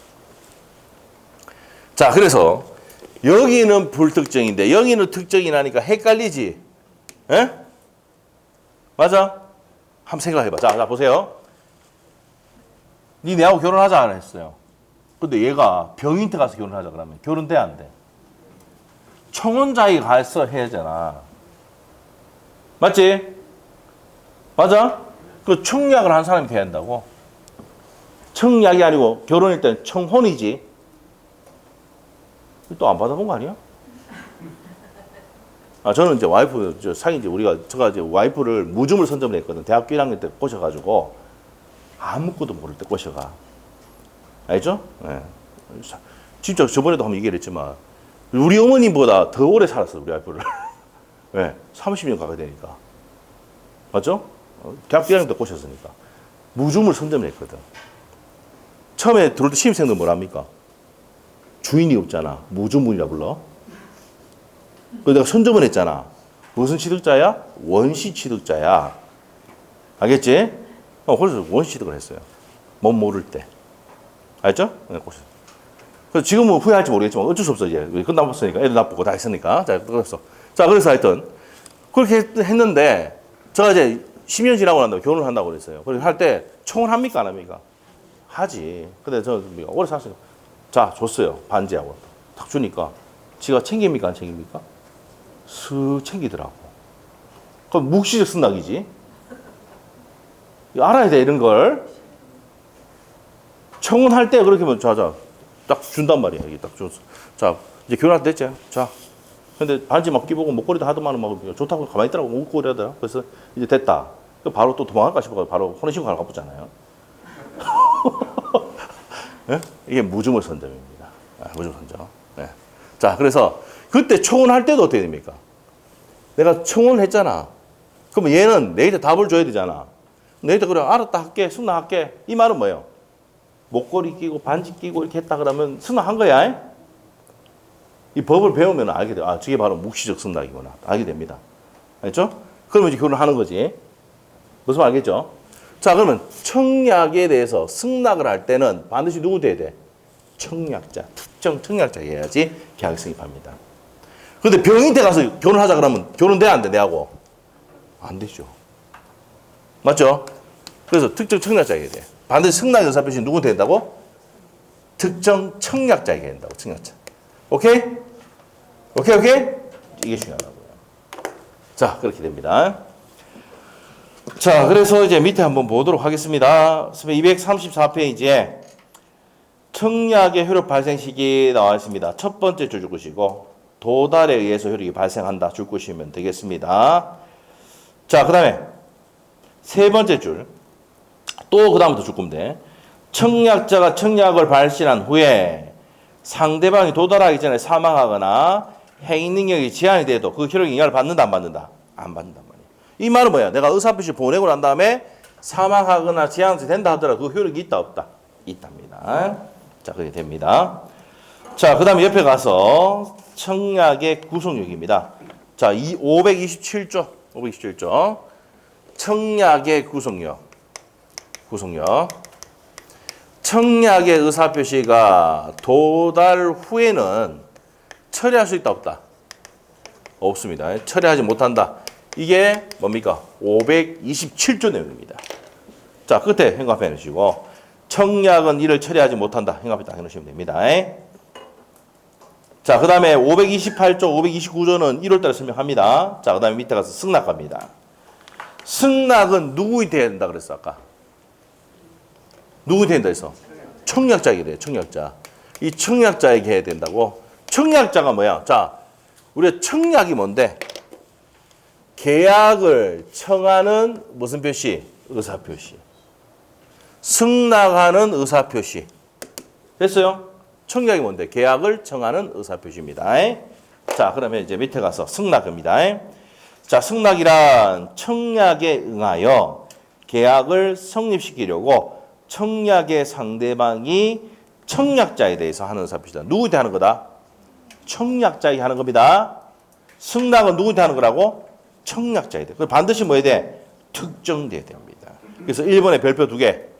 자, 그래서 여기는 불특정인데 여기는 특정이라니까 헷갈리지? 에? 맞아? 한번 생각해봐. 자, 보세요. 니 내하고 결혼하자 안 했어요. 근데 얘가 병인태 가서 결혼하자 그러면 결혼돼 안 돼? 청혼자에 가서 해야 되잖아. 맞지? 맞아? 그 청약을 한 사람이 돼야 한다고. 청약이 아니고 결혼일 때는 청혼이지. 또 안 받아본 거 아니야? 아, 저는 이제 와이프, 사귄 지 제가 이제 와이프를 무좀을 선점을 했거든. 대학교 1학년 때 꼬셔가지고, 아무것도 모를 때 꼬셔가. 알죠? 네. 진짜 저번에도 한번 얘기를 했지만, 우리 어머님보다 더 오래 살았어, 우리 와이프를. 왜? 30년 가까이 되니까. 맞죠? 대학교 1학년 때 꼬셨으니까. 무좀을 선점을 했거든. 처음에 들어올 때 신입생들 뭐랍니까? 주인이 없잖아. 무주문이라 불러. 그래서 내가 선점을 했잖아. 무슨 취득자야? 원시 취득자야. 알겠지? 그래서 원시 취득을 했어요. 뭐 모를 때. 알죠? 네, 그래서 지금은 후회할지 모르겠지만 어쩔 수 없어. 이제 끝나봤으니까. 애들 나쁘고 다 했으니까. 자, 그래서 하여튼 그렇게 했는데 제가 이제 10년 지나고 난 다음에 결혼을 한다고 그랬어요. 그래서 할 때 청혼합니까? 안 합니까? 하지. 근데 저는 오래 살았어요. 자, 줬어요. 반지하고. 딱 주니까. 지가 챙깁니까? 안 챙깁니까? 슥 챙기더라고. 그럼 묵시적 승낙이지. 알아야 돼, 이런 걸. 청혼할 때 그렇게 하면, 자, 딱 준단 말이야. 이게 딱 줬어. 자, 이제 결혼할 때 됐지. 자. 근데 반지 막 끼보고 목걸이도 하더만 막 좋다고 가만히 있더라고. 목걸이 하더라. 그래서 이제 됐다. 바로 또 도망갈까 싶어서 바로 혼인신고 하러 가보잖아요. 네? 이게 무주물 선점입니다. 무주물 선점. 네. 자, 그래서 그때 청혼할 때도 어떻게 됩니까? 내가 청혼했잖아. 그러면 얘는 내한테 답을 줘야 되잖아. 내한테 그래, 알았다 할게, 승낙할게. 이 말은 뭐예요? 목걸이 끼고 반지 끼고 이렇게 했다 그러면 승낙한 거야. 이 법을 배우면 알게 돼요. 아, 저게 바로 묵시적 승낙이구나. 알게 됩니다. 알죠? 그러면 이제 결혼하는 거지. 무슨 말 알겠죠? 자, 그러면 청약에 대해서 승낙을 할 때는 반드시 누구 돼야 돼? 청약자, 특정 청약자 해야지 계약이 성립합니다. 그런데 병인한테 가서 결혼하자 그러면 결혼돼 안 돼? 내하고? 안 되죠. 맞죠? 그래서 특정 청약자 해야 돼. 반드시 승낙 의사표시 누구한테 된다고? 특정 청약자에게 된다고. 청약자. 오케이? 오케이? 이게 중요하다고요. 자, 그렇게 됩니다. 자, 그래서 이제 밑에 한번 보도록 하겠습니다. 234페이지에 청약의 효력 발생 시기 나와 있습니다. 첫 번째 줄 것이고 도달에 의해서 효력이 발생한다 줄 것이면 되겠습니다. 자, 그 다음에 세 번째 줄 또 그 다음부터 줄 건데 청약자가 청약을 발신한 후에 상대방이 도달하기 전에 사망하거나 행위 능력이 제한이 돼도 그 효력 영향을 받는다 안 받는다? 안 받는단 말이에요. 이 말은 뭐야? 내가 의사표시 보내고 난 다음에 사망하거나 제한이 된다 하더라도 그 효력이 있다 없다? 있답니다. 자, 그렇게 됩니다. 자, 그 다음에 옆에 가서 청약의 구속력입니다. 자, 527조. 청약의 구속력. 청약의 의사표시가 도달 후에는 처리할 수 있다 없다? 없습니다. 처리하지 못한다. 이게 뭡니까? 527조 내용입니다. 자, 끝에 행각해 놓으시고 청약은 이를 처리하지 못한다. 행각해 딱 해놓으시면 됩니다. 자, 그 다음에 528조, 529조는 1월달에 설명합니다. 자, 그 다음에 밑에 가서 승낙 갑니다. 승낙은 누구한테 해야 된다 그랬어 아까? 누구한테 해야 된다 했어? 청약자에게 돼요. 청약자. 이 청약자에게 해야 된다고. 청약자가 뭐야? 자, 우리가 청약이 뭔데? 계약을 청하는 무슨 표시? 의사표시. 승낙하는 의사표시. 됐어요? 청약이 뭔데? 계약을 청하는 의사표시입니다. 자, 그러면 이제 밑에 가서 승낙입니다. 자, 승낙이란 청약에 응하여 계약을 성립시키려고 청약의 상대방이 청약자에 대해서 하는 의사표시다. 누구한테 하는 거다? 청약자에게 하는 겁니다. 승낙은 누구한테 하는 거라고? 청약자에 대해. 반드시 뭐 해야 돼? 특정돼야 됩니다. 그래서 1번에 별표 2개.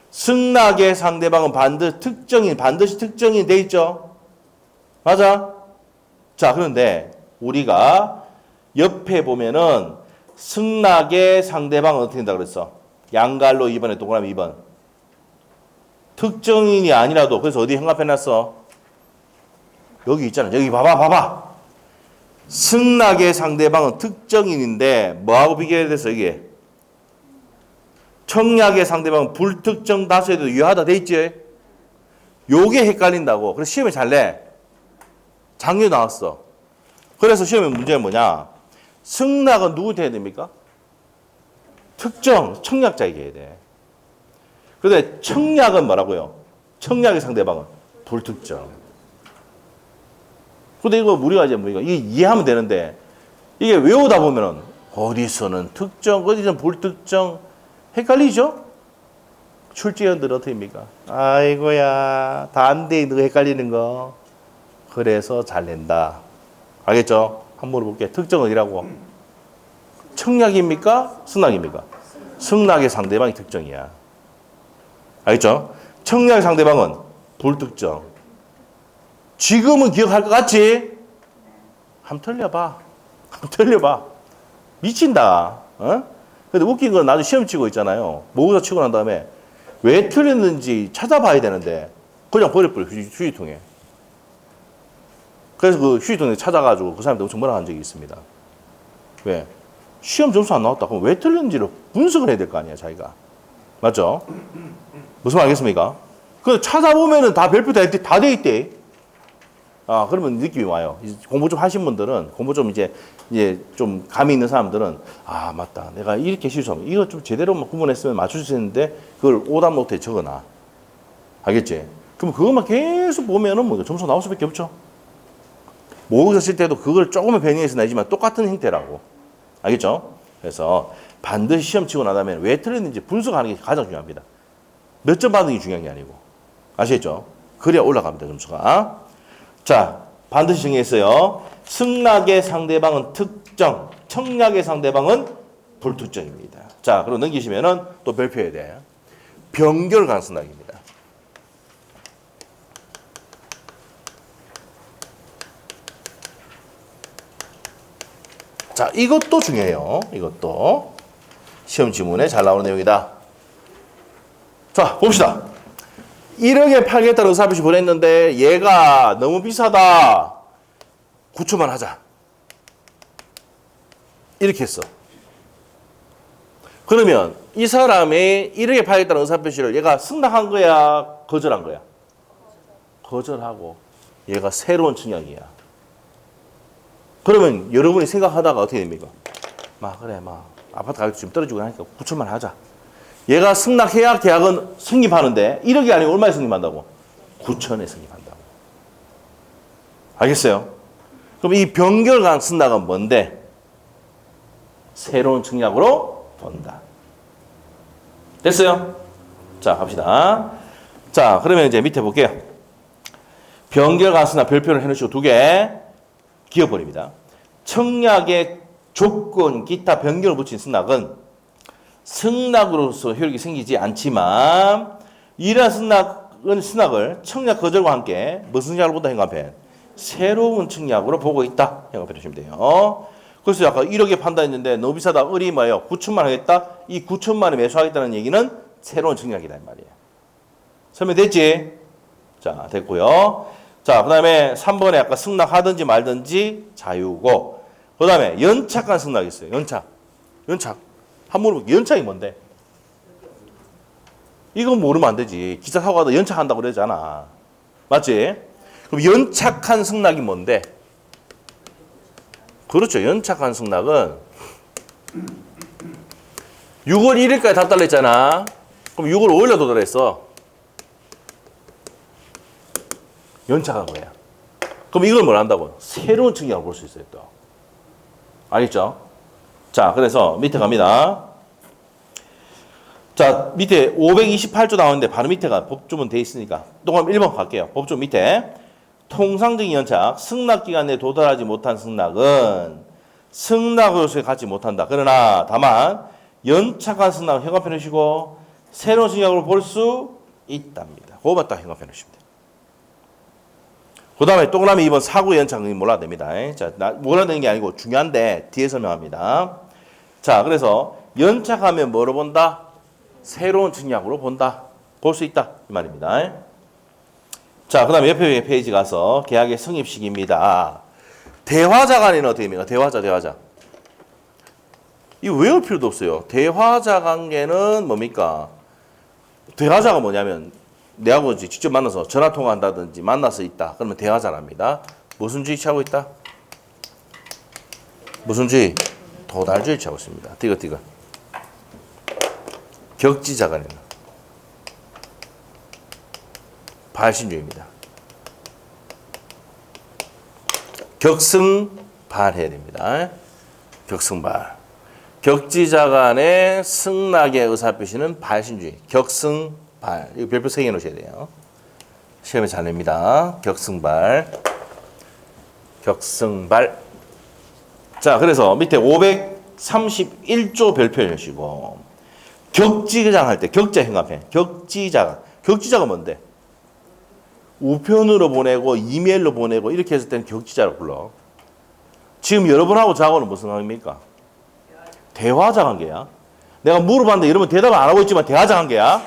승낙의 상대방은 반드시 특정이 돼 있죠? 맞아? 자, 그런데 우리가 옆에 보면은 승낙의 상대방은 어떻게 된다 그랬어? 양갈로 2번에 동그라미 2번. 특정인이 아니라도 그래서 어디 형합해놨어? 여기 있잖아. 여기 봐봐. 승낙의 상대방은 특정인인데 뭐하고 비교해야 돼서 이게? 청약의 상대방은 불특정 다수에도 유효하다 돼 있지? 요게 헷갈린다고. 그래서 시험에 잘 내. 작년 나왔어. 그래서 시험의 문제는 뭐냐? 승낙은 누구한테 해야 됩니까? 특정 청약자에게 해야 돼. 그런데 청약은 뭐라고요? 청약의 상대방은 불특정. 근데 이거 우리가 이제 이게 이해하면 되는데 이게 외우다 보면은 어디서는 특정, 어디서는 불특정 헷갈리죠? 출제위원들 어떻게 합니까? 아이고야, 다 안 돼, 너 헷갈리는 거. 그래서 잘 낸다. 알겠죠? 한번 물어볼게. 특정은 어디라고? 청약입니까? 승낙입니까? 승낙의 상대방이 특정이야. 알겠죠? 청약의 상대방은 불특정. 지금은 기억할 것 같지? 한번 틀려봐. 한번 틀려봐. 미친다. 어? 근데 웃긴 건 나중에 시험 치고 있잖아요. 모의고사 치고 난 다음에 왜 틀렸는지 찾아봐야 되는데 그냥 버려버려, 휴지통에. 그래서 그 휴지통에 찾아가지고 그 사람한테 엄청 뭐라 한 적이 있습니다. 왜? 시험 점수 안 나왔다. 그럼 왜 틀렸는지를 분석을 해야 될 거 아니야, 자기가. 맞죠? 무슨 말 알겠습니까? 그 찾아보면은 다 별표 다 돼 있대. 아, 그러면 느낌이 와요. 공부 좀 하신 분들은, 공부 좀 이제 좀 감이 있는 사람들은, 아, 맞다. 내가 이렇게 실수하면, 이거 좀 제대로만 구분했으면 맞출 수 있는데, 그걸 오답 노트에 적어놔. 알겠지? 그럼 그것만 계속 보면은 뭐 점수 나올 수밖에 없죠. 모의고사 쓸 때도 그걸 조금은 변형해서 내지만 똑같은 형태라고. 알겠죠? 그래서 반드시 시험 치고 나다면 왜 틀렸는지 분석하는 게 가장 중요합니다. 몇 점 받는 게 중요한 게 아니고. 아시겠죠? 그래야 올라갑니다, 점수가. 자, 반드시 정리했어요. 승낙의 상대방은 특정, 청약의 상대방은 불특정입니다. 자, 그럼 넘기시면은 또 별표해야 돼. 변결간 승낙입니다. 자, 이것도 중요해요. 이것도 시험 지문에 잘 나오는 내용이다. 자, 봅시다. 1억에 팔겠다는 의사표시 보냈는데 얘가 너무 비싸다. 9천만 하자. 이렇게 했어. 그러면 이 사람이 1억에 팔겠다는 의사표시를 얘가 승낙한 거야? 거절한 거야? 거절하고 얘가 새로운 청약이야. 그러면 여러분이 생각하다가 어떻게 됩니까? 그래, 아파트 가격이 지금 떨어지고 하니까 9천만 하자. 얘가 승낙해야 계약은 성립하는데 1억이 아니고 얼마에 성립한다고? 9천에 성립한다고. 알겠어요? 그럼 이 변결간 승낙은 뭔데? 새로운 청약으로 본다. 됐어요? 자, 갑시다. 자, 그러면 이제 밑에 볼게요. 변결간 승낙 별표를 해놓으시고 2개 기어버립니다. 청약의 조건, 기타 변경을 붙인 승낙은 승낙으로서 효력이 생기지 않지만 이러한 승낙을 청약 거절과 함께 무슨 승낙을 본다? 행간편 새로운 청약으로 보고 있다. 행간편 하시면 돼요. 그래서 아까 1억에 판다 했는데 너무 비싸다. 을이 뭐예요? 9천만 하겠다. 이 9천만에 매수하겠다는 얘기는 새로운 청약이란 말이에요. 설명됐지? 자, 됐고요. 자, 그 다음에 3번에 아까 승낙하든지 말든지 자유고, 그 다음에 연착한 승낙이 있어요. 연착. 한번 물어볼게요. 연착이 뭔데? 이건 모르면 안 되지. 기차 타고 가다 연착한다고 그러잖아. 맞지? 그럼 연착한 승낙이 뭔데? 그렇죠. 연착한 승낙은 6월 1일까지 다 달랬잖아. 그럼 6월 5일에 도달했어. 연착한 거야. 그럼 이걸 뭘 한다고? 새로운 청약을 볼 수 있어요, 또. 알겠죠? 자, 그래서 밑에 갑니다. 자, 밑에 528조 나오는데 바로 밑에가 법조문 돼 있으니까 또 그럼 1번 갈게요. 법조문 밑에 통상적인 연착, 승낙기간 내에 도달하지 못한 승낙은 승낙으로서의 갖지 못한다. 그러나 다만 연착한 승낙은 현관편 넣으시고 새로운 승낙으로 볼 수 있답니다. 그거만 딱 현관편 넣으시면 돼요. 그 다음에 동그라미 2번 사고 연착은 몰라도 됩니다. 자, 몰라도 되는 게 아니고 중요한데 뒤에 설명합니다. 자, 그래서 연착하면 뭐로 본다? 새로운 청약으로 본다. 볼 수 있다. 이 말입니다. 자, 그 다음에 옆에 페이지 가서 계약의 성립식입니다. 대화자 간에는 어떻게 됩니까? 대화자. 이 외울 필요도 없어요. 대화자 관계는 뭡니까? 대화자가 뭐냐면 내하고 이제 직접 만나서 전화 통화한다든지 만나서 있다. 그러면 대화자랍니다. 무슨 주의 취하고 있다? 무슨 주의? 도달주의 취하고 있습니다. 디귿. 격지자간에는 발신주의입니다. 격승발해야 됩니다. 격승발. 격지자간의 승낙의 의사표시는 발신주의. 격승발. 이거 별표 3개 놓으셔야 돼요. 시험에 잘 냅니다. 격승발. 격승발. 자, 그래서 밑에 531조 별표 넣으시고 격지장 할 때 격자 행합해. 격지자간. 격지자가 뭔데? 우편으로 보내고 이메일로 보내고 이렇게 했을 때는 격지자로 불러. 지금 여러분하고 저하고는 무슨 관계입니까? 대화자 관계야. 내가 물어봤는데 이러면 대답 안 하고 있지만 대화자 관계야.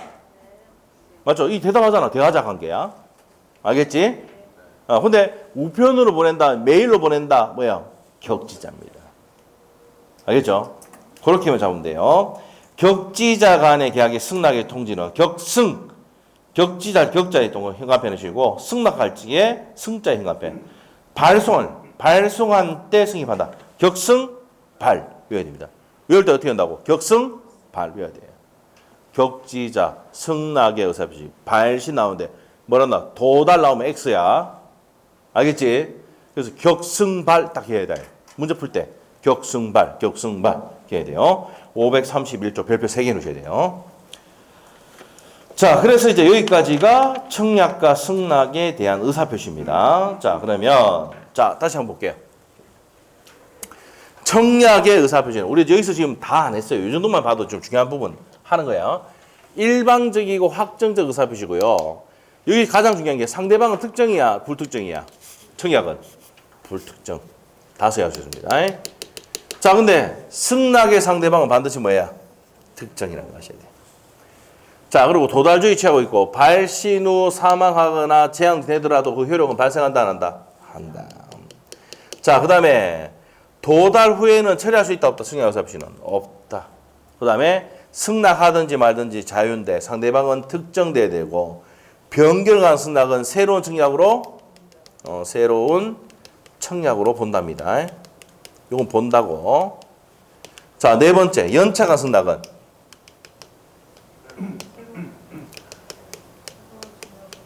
맞죠? 이 대답하잖아. 대화자 관계야. 알겠지? 근데 우편으로 보낸다, 메일로 보낸다, 뭐야? 격지자입니다. 알겠죠? 그렇게만 잡으면 돼요. 격지자 간의 계약의 승낙의 통지는 격승, 격지자, 격자의 동을 행간편 해주시고 승낙할 지에 승자의 행간편. 발송한 때 승입한다. 격승, 발 외워야 됩니다. 외울 때 어떻게 한다고? 격승, 발 외워야 돼요. 격지자, 승낙의 의사표시, 발시 나오는데 뭐란다? 도달 나오면 X야. 알겠지? 그래서 격승발 딱 해야 돼. 문제 풀 때 격승발 해야 돼요. 531조 별표 3개 넣으셔야 돼요. 자, 그래서 이제 여기까지가 청약과 승낙에 대한 의사표시입니다. 자, 그러면 자, 다시 한번 볼게요. 청약의 의사표시는 우리 여기서 지금 다 안 했어요. 이 정도만 봐도 좀 중요한 부분 하는 거예요. 일방적이고 확정적 의사표시고요. 여기 가장 중요한 게 상대방은 특정이야, 불특정이야. 청약은 불특정. 다섯 하셨습니다. 자, 근데 승낙의 상대방은 반드시 뭐야? 특정이라는 거 아셔야 돼. 자, 그리고 도달주의 취하고 있고 발신 후 사망하거나 재앙되더라도 그 효력은 발생한다 안 한다? 한다. 자, 그 다음에 도달 후에는 처리할 수 있다 없다? 승낙 의사표시는 없다. 그 다음에 승낙하든지 말든지 자유인데 상대방은 특정돼야 되고 변경한 승낙은 새로운 청약으로 본답니다. 이건 본다고. 자, 네 번째 연착한 승낙은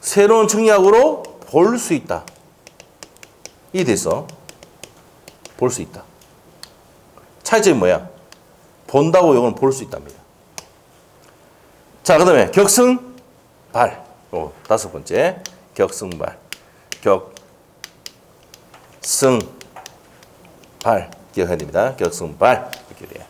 새로운 청약으로 볼 수 있다. 이게 됐어. 볼 수 있다. 차이점이 뭐야? 본다고 이건 볼 수 있답니다. 자, 그 다음에 격승발. 다섯 번째 격승발. 격승발 기억해야 됩니다. 격승발 이렇게 돼요.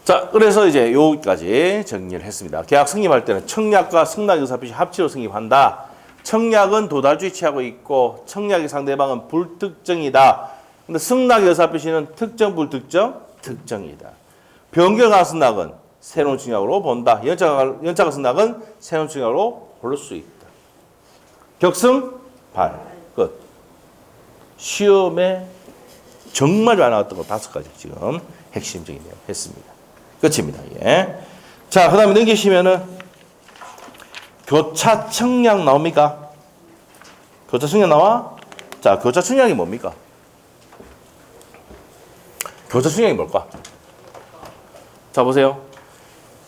자, 그래서 이제 여기까지 정리를 했습니다. 계약 승립할 때는 청약과 승낙 의사표시 합치로 승립한다. 청약은 도달주의 취하고 있고 청약의 상대방은 불특정이다. 근데 승낙 의사표시는 특정 불특정 특정이다. 변경한 승낙은 새로운 청약으로 본다. 연착한 승낙은 새로운 청약으로 볼 수 있다. 격승발 끝. 시험에 정말 잘 나왔던 거 5가지 지금 핵심적인 내용 했습니다. 끝입니다. 예. 자, 그 다음에 넘기시면은 교차 청약 나옵니까? 교차 청약 나와? 자, 교차 청약이 뭡니까? 교차 청약이 뭘까? 자, 보세요.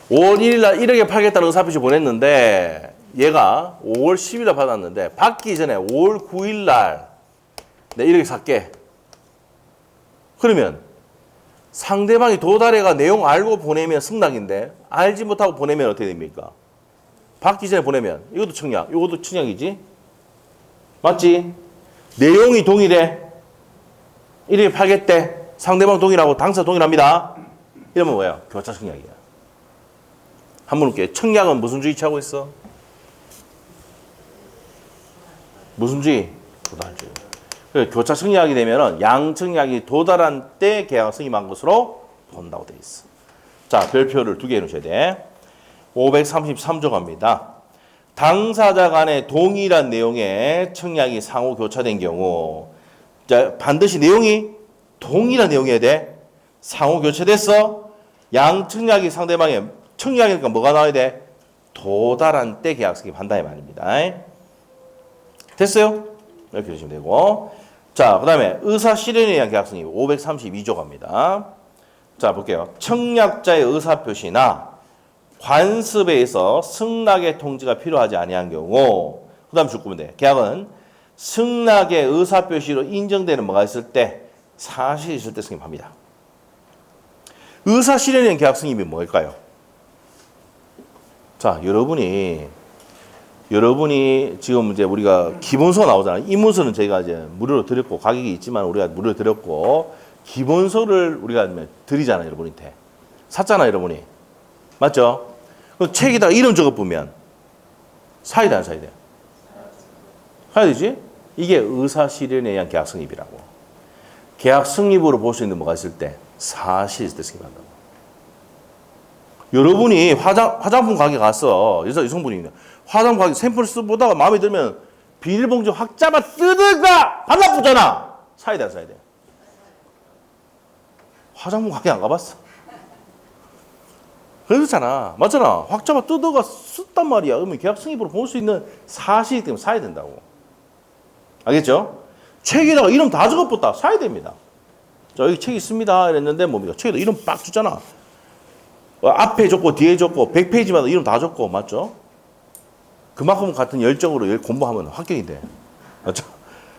5월 1일 날 1억에 팔겠다는 의사표시 보냈는데 얘가 5월 10일에 받았는데 받기 전에 5월 9일 날 내 1억에 살게. 그러면 상대방이 도달해가 내용 알고 보내면 승낙인데 알지 못하고 보내면 어떻게 됩니까? 받기 전에 보내면 이것도 청약, 이것도 청약이지? 맞지? 내용이 동일해. 1억에 팔겠대. 상대방 동일하고 당사 동일합니다. 이러면 뭐야? 교차 청약이야. 한 번 볼게. 청약은 무슨 주의 취하고 있어? 무슨 주의? 도달주의. 교차 청약이 되면은 양청약이 도달한 때 계약 승인한 것으로 본다고 되어 있어. 자, 별표를 2개 해놓으셔야 돼. 533조 갑니다. 당사자 간의 동일한 내용의 청약이 상호 교차된 경우, 자, 반드시 내용이 동일한 내용이어야 돼. 상호 교체됐어. 양청약이 상대방의 청약이니까 뭐가 나와야 돼? 도달한 때 계약 성립한다 이 말입니다. 됐어요? 이렇게 보시면 되고. 자, 그 다음에 의사 실현에 의한 계약 성립 532조 갑니다. 자, 볼게요. 청약자의 의사 표시나 관습에 의해서 승낙의 통지가 필요하지 아니한 경우, 그 다음 줄 거면 돼. 계약은 승낙의 의사 표시로 인정되는 뭐가 있을 때, 사실이 있을 때 성립합니다. 의사 실현에 의한 계약 성립이 뭘까요? 자, 여러분이 지금 이제 우리가 기본서 나오잖아요. 이 문서는 저희가 이제 무료로 드렸고, 가격이 있지만 우리가 무료로 드렸고, 기본서를 우리가 드리잖아요, 여러분한테. 샀잖아요, 여러분이. 맞죠? 그럼 책에다가 이름 적어 보면 사야 돼, 안 사야 돼? 사야 되지? 이게 의사 실현에 의한 계약 성립이라고. 계약 성립으로 볼 수 있는 뭐가 있을 때, 사실이 있을 때 성립한다고. 여러분이 화장품 가게 가서 여성분이 화장품 가게 샘플 쓰보다가 마음에 들면 비닐봉지 확 잡아 뜯을까? 발라붙잖아. 사야 돼, 안 사야 돼? 화장품 가게 안 가봤어? 그렇잖아. 맞잖아. 확 잡아 뜯어가 썼단 말이야. 그러면 계약 성립으로 볼 수 있는 사실이기 때문에 사야 된다고. 알겠죠? 책에다가 이름 다 적어봤다. 사야 됩니다. 자, 여기 책 있습니다. 이랬는데 뭡니까? 책에다 이름 빡 주잖아. 앞에 적고 뒤에 적고 100페이지마다 이름 다 적고 맞죠? 그만큼 같은 열정으로 공부하면 합격이 돼. 맞죠?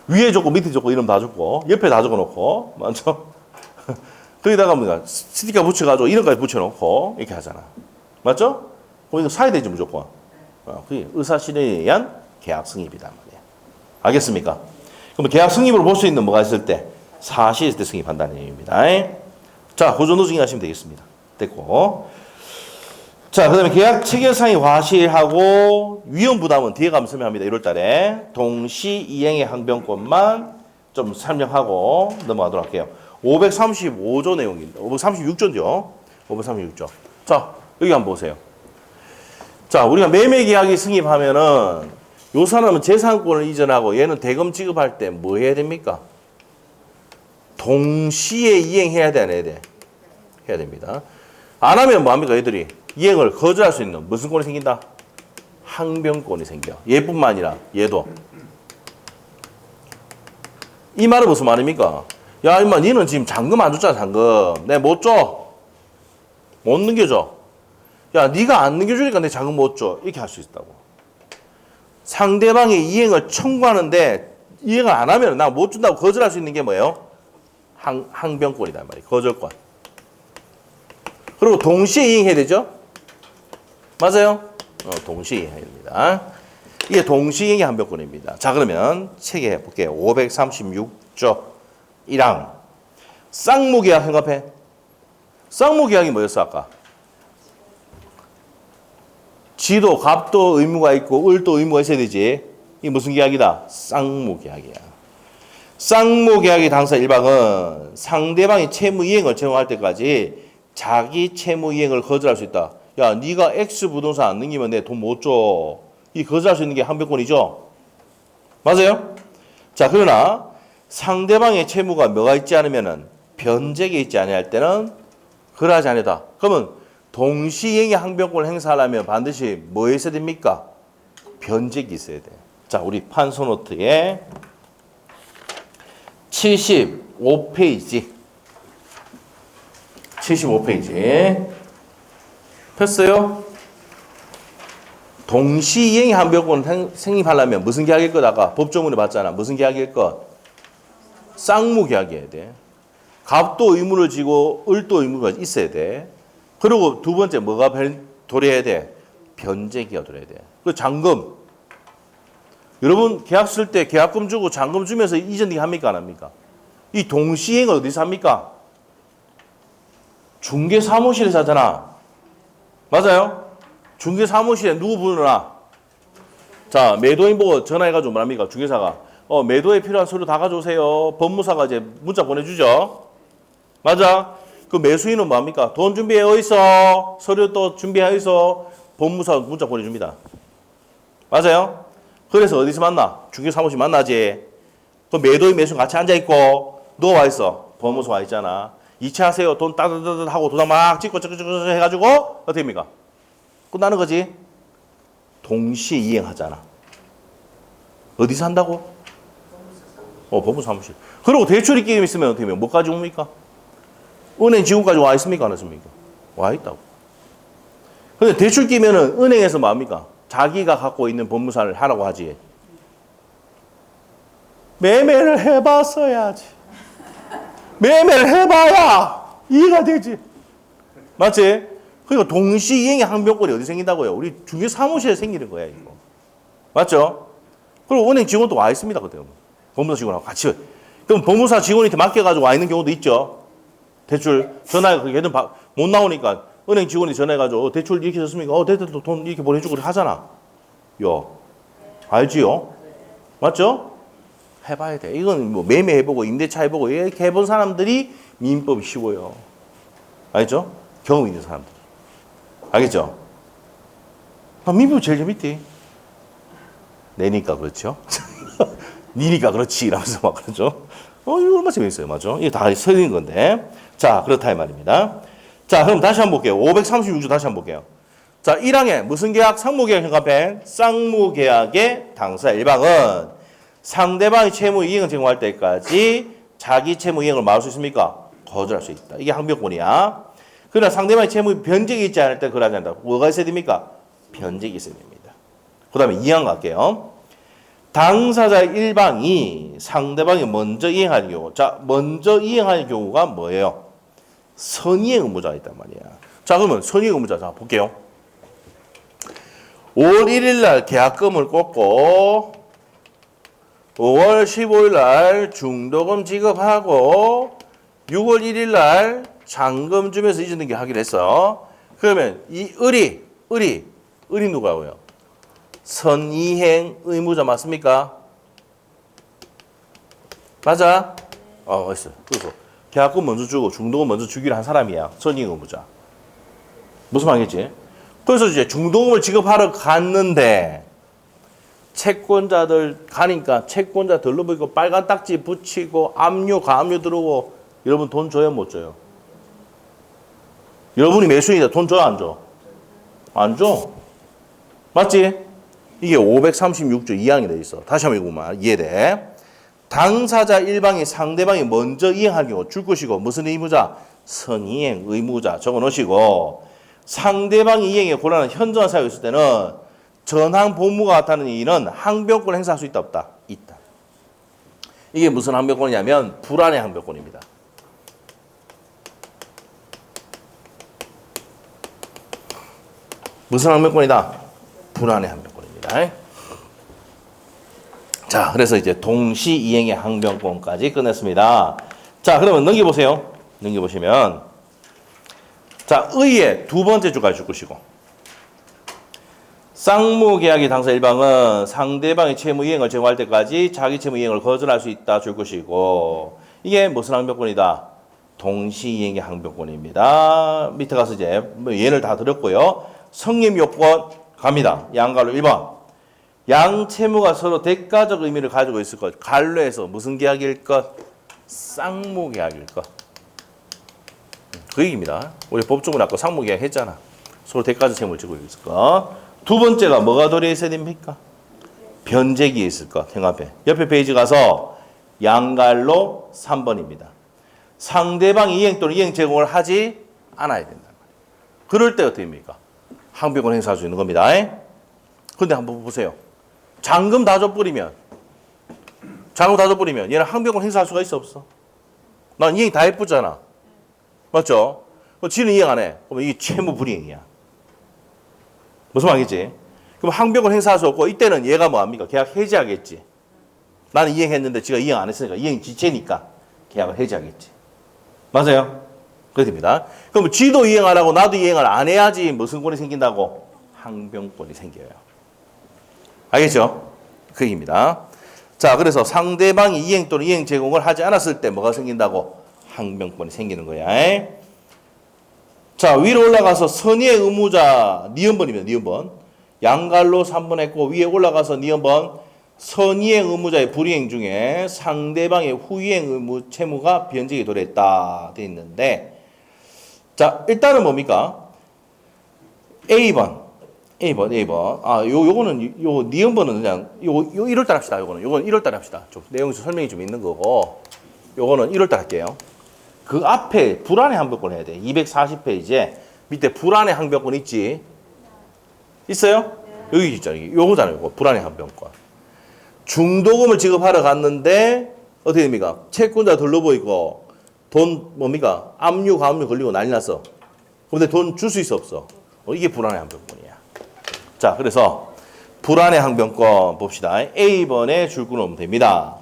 위에 적고 밑에 적고 이름 다 적고 옆에 다 적어놓고 맞죠? 거기다가 뭡니까? 스티커 붙여가지고 이름까지 붙여놓고 이렇게 하잖아. 맞죠? 그럼 이거 사야 되지 무조건. 그게 의사 실현에 의한 계약 성립이단 말이야. 알겠습니까? 그럼 계약 성립으로 볼 수 있는 뭐가 있을 때 사실이 있을 때 성립한다는 얘기입니다. 자, 호전도 증인하시면 되겠습니다. 됐고. 자, 그 다음에 계약 체결상의 과실하고 위험 부담은 뒤에 가면 설명합니다. 1월 달에. 동시 이행의 항변권만 좀 설명하고 넘어가도록 할게요. 535조 내용입니다. 536조죠. 536조. 자, 여기 한번 보세요. 자, 우리가 매매 계약이 승입하면은 요 사람은 재산권을 이전하고 얘는 대금 지급할 때 뭐 해야 됩니까? 동시에 이행해야 돼, 안 해야 돼? 해야 됩니다. 안 하면 뭐 합니까, 얘들이? 이행을 거절할 수 있는 무슨 권이 생긴다? 항변권이 생겨. 얘뿐만 아니라 얘도. 이 말은 무슨 말입니까? 야, 임마, 니는 지금 잔금 안 줬잖아, 잔금. 내가 못 줘. 못 넘겨줘. 야, 니가 안 넘겨주니까 내 잔금 못 줘. 이렇게 할 수 있다고. 상대방의 이행을 청구하는데 이행을 안 하면 나 못 준다고 거절할 수 있는 게 뭐예요? 항변권이다 말이에요. 거절권. 그리고 동시에 이행해야 되죠? 맞아요? 동시에 이행해야 됩니다. 이게 동시에 이행의 항변권입니다. 자, 그러면 책에 볼게요. 536조 1항. 쌍무계약 생각해. 쌍무계약이 뭐였어, 아까? 지도, 갑도 의무가 있고 을도 의무가 있어야 되지. 이게 무슨 계약이다? 쌍무계약이야. 쌍무계약의 당사 1방은 상대방이 채무 이행을 제공할 때까지 자기 채무 이행을 거절할 수 있다. 야, 네가 X 부동산 안 넘기면 내 돈 못 줘. 이 거절할 수 있는 게 항변권이죠. 맞아요? 자, 그러나 상대방의 채무가 뭐가 있지 않으면은 변제가 있지 아니할 때는 그러하지 않다. 그러면 동시행의 항변권을 행사하려면 반드시 뭐 있어야 됩니까? 변제가 있어야 돼. 자, 우리 판소노트에 75페이지. 75페이지. 폈어요? 동시이행의 항변권 성립하려면 무슨 계약일 것? 아까 법조문에 봤잖아. 무슨 계약일 것? 쌍무계약이어야 돼. 갑도 의무를 지고 을도 의무가 있어야 돼. 그리고 두 번째 뭐가 도래해야 돼? 변제기가 도래해야 돼. 그 잔금. 여러분 계약 쓸 때 계약금 주고 잔금 주면서 이전되기 합니까? 안 합니까? 이 동시이행을 어디서 합니까? 중개사무실에서 하잖아. 맞아요? 중개사무실에 누구 부르나? 자, 매도인 보고 전화해가지고 뭐랍니까? 중개사가. 매도에 필요한 서류 다 가져오세요. 법무사가 이제 문자 보내주죠. 맞아? 그 매수인은 뭐합니까? 돈 준비해 어딨어? 서류 또 준비해 어딨어? 법무사 문자 보내줍니다. 맞아요? 그래서 어디서 만나? 중개사무실 만나지. 그 매도인 매수인 같이 앉아있고 너 와 있어. 법무사 와 있잖아. 이체하세요. 돈 따다다다 하고 도장 막 찍고 쩌쩌쩌 해가지고 어떻게 됩니까? 끝나는 거지. 동시에 이행하잖아. 어디서 한다고? 법무사무실. 그리고 대출이 끼임 있으면 어떻게 해요? 뭐까지 옵니까? 은행 지금까지 와 있습니까? 안 했습니까? 와 있다고. 근데 대출 끼면은 은행에서 뭐합니까? 자기가 갖고 있는 법무사를 하라고 하지. 매매를 해봤어야지. 매매를 해봐야 이해가 되지. 맞지? 그러니까 동시 이행의 항변권이 어디 생긴다고요? 우리 중개 사무실에 생기는 거야, 이거. 맞죠? 그리고 은행 직원도 와 있습니다, 그때. 법무사 직원하고 같이. 그럼 법무사 직원한테 맡겨가지고 와 있는 경우도 있죠. 대출 전화해, 걔는 못 나오니까 은행 직원이 전화해가지고 대출 이렇게 줬습니까? 됐다, 돈 이렇게 보내주고 하잖아. 요. 알지요? 맞죠? 해봐야 돼. 이건 뭐 매매해보고 임대차 해보고 이렇게 해본 사람들이 민법이 쉬워요. 알죠? 경험 있는 사람들. 알겠죠? 민법 제일 재밌지. 내니까 그렇죠? 니니까 그렇지. 이러면서 막 그러죠? 이거 얼마나 재밌어요. 맞죠? 이게 다 서는 건데. 자, 그렇다 이 말입니다. 자, 그럼 다시 한번 볼게요. 536조 다시 한번 볼게요. 자, 1항에 무슨 계약? 상무계약 현관펜. 쌍무계약의 당사 1방은 상대방이 채무 이행을 제공할 때까지 자기 채무 이행을 막을 수 있습니까? 거절할 수 있다. 이게 항변권이야. 그러나 상대방이 채무 변제가 있지 않을 때 그러지 않는다. 뭐가 있어야 됩니까? 변제가 있어야 됩니다. 그 다음에 2항 갈게요. 당사자 1방이 상대방이 먼저 이행하는 경우. 자, 먼저 이행하는 경우가 뭐예요? 선의의 의무자가 있단 말이야. 자, 그러면 선의의 의무자. 자, 볼게요. 5월 1일 날 계약금을 꽂고 5월 15일 날 중도금 지급하고 6월 1일 날 잔금 주면서 이전등기 하기로 했어. 그러면 이 을이 누가고요? 선이행 의무자 맞습니까? 맞아? 있어. 그래서 계약금 먼저 주고 중도금 먼저 주기로 한 사람이야. 선이행 의무자. 무슨 말이겠지? 그래서 이제 중도금을 지급하러 갔는데 채권자들 가니까 채권자 들러보이고 빨간 딱지 붙이고 압류 가압류 들어오고 여러분 돈 줘요 못 줘요? 여러분이 매수인이다. 돈 줘요 안 줘? 안 줘. 맞지? 이게 536조 2항이 돼 있어. 다시 한번 읽어보면 이해돼. 당사자 1방이 상대방이 먼저 이행할 경우 줄 것이고 무슨 의무자? 선이행 의무자 적어놓으시고 상대방이 이행에 곤란한 현저한 사유가 있을 때는 전항 본무가 같다는 이는 항변권을 행사할 수 있다 없다? 있다. 이게 무슨 항변권이냐면 불안의 항변권입니다. 무슨 항변권이다? 불안의 항변권입니다. 자, 그래서 이제 동시 이행의 항변권까지 끝냈습니다. 자, 그러면 넘겨보세요. 넘겨보시면 자, 의의 두 번째 주까지 줄 것이고 쌍무계약의 당사 1방은 상대방의 채무 이행을 제공할 때까지 자기 채무 이행을 거절할 수 있다 줄 것이고 이게 무슨 항변권이다? 동시 이행의 항변권입니다. 밑에 가서 이제 예를 다 드렸고요. 성립 요건 갑니다. 양갈로 1번. 양 채무가 서로 대가적 의미를 가지고 있을 것. 갈로에서 무슨 계약일 것? 쌍무계약일 것. 그 얘기입니다. 우리 법조문 아까 상무계약 했잖아. 서로 대가적 채무를 지고 있을 것. 두 번째가 뭐가 도리에 있어야 됩니까? 변제기에 있을 것. 현관펜. 옆에 페이지 가서 양갈로 3번입니다. 상대방이 이행 또는 이행 제공을 하지 않아야 된다. 그럴 때 어떻게 됩니까? 항변권 행사할 수 있는 겁니다. 그런데 한번 보세요. 잔금 다 줘버리면 얘는 항변권 행사할 수가 있어 없어? 난 이행 다 해쁘잖아. 맞죠? 지는 이행 안 해. 그러면 이게 채무 불이행이야. 무슨 말이겠지? 그럼 항변권 행사할 수 없고 이때는 얘가 뭐합니까? 계약 해지하겠지. 나는 이행했는데 지가 이행 안 했으니까 이행 지체니까 계약을 해지하겠지. 맞아요? 그렇게 됩니다. 그럼 지도 이행 안 하고 나도 이행을 안 해야지 무슨 권이 생긴다고? 항변권이 생겨요. 알겠죠? 그 얘기입니다. 자, 그래서 상대방이 이행 또는 이행 제공을 하지 않았을 때 뭐가 생긴다고? 항변권이 생기는 거야. 자, 위로 올라가서 선의의 의무자 니은번입니다. 니은번. 양갈로 3번 했고 위에 올라가서 니은번 선이행 의무자의 불이행 중에 상대방의 후이행 의무 채무가 변제에 도래했다 돼 있는데, 자 일단은 뭡니까? A번. 요거는 요 니은번은 그냥 요 1월달 합시다. 요거는 1월달 합시다. 좀 내용이 설명이 좀 있는 거고, 요거는 1월달 할게요. 그 앞에 불안의 항변권 해야 돼. 240페이지에 밑에 불안의 항변권 있지? 있어요? 여기 있잖아요. 요거잖아요. 요거 불안의 항변권. 중도금을 지급하러 갔는데 어떻게 됩니까? 채권자 둘러보이고 돈 뭡니까? 압류 가압류 걸리고 난리 났어. 근데 돈 줄 수 있어 없어? 이게 불안의 항변권이야. 자, 그래서 불안의 항변권 봅시다. A번에 줄 끊으면 됩니다.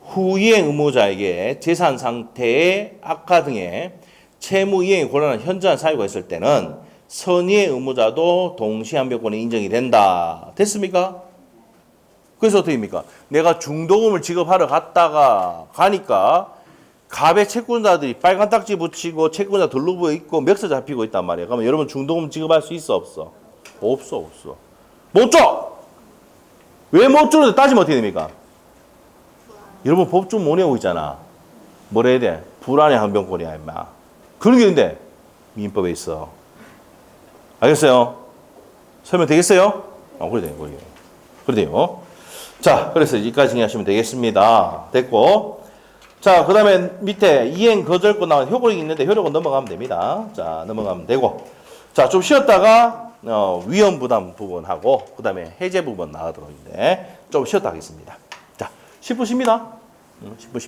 후이행 의무자에게 재산 상태의 악화 등의 채무 이행이 곤란한 현저한 사유가 있을 때는 선의의 의무자도 동시 항변권이 인정이 된다. 됐습니까? 그래서 어떻게 됩니까? 내가 중도금을 지급하러 가니까 갑의 채권자들이 빨간 딱지 붙이고 채권자 둘러보여 있고 멱살 잡히고 있단 말이에요. 그러면 여러분 중도금 지급할 수 있어 없어? 없어. 못 줘! 왜 못 주는데 따지면 어떻게 됩니까? 여러분 법좀 못 외우고 있잖아. 뭐라 해야 돼? 불안의 항변권이야 임마. 그런 게 있는데 민법에 있어. 알겠어요? 설명 되겠어요? 그래요. 자, 그래서 여기까지 정리하시면 되겠습니다. 됐고. 자, 그 다음에 밑에 이행 거절권 나온 효력이 있는데 효력은 넘어가면 됩니다. 자, 넘어가면 되고. 자, 좀 쉬었다가 위험 부담 부분하고 그 다음에 해제 부분 나가도록 있는데 좀 쉬었다 하겠습니다. 자, 10분 쉽니다. 10분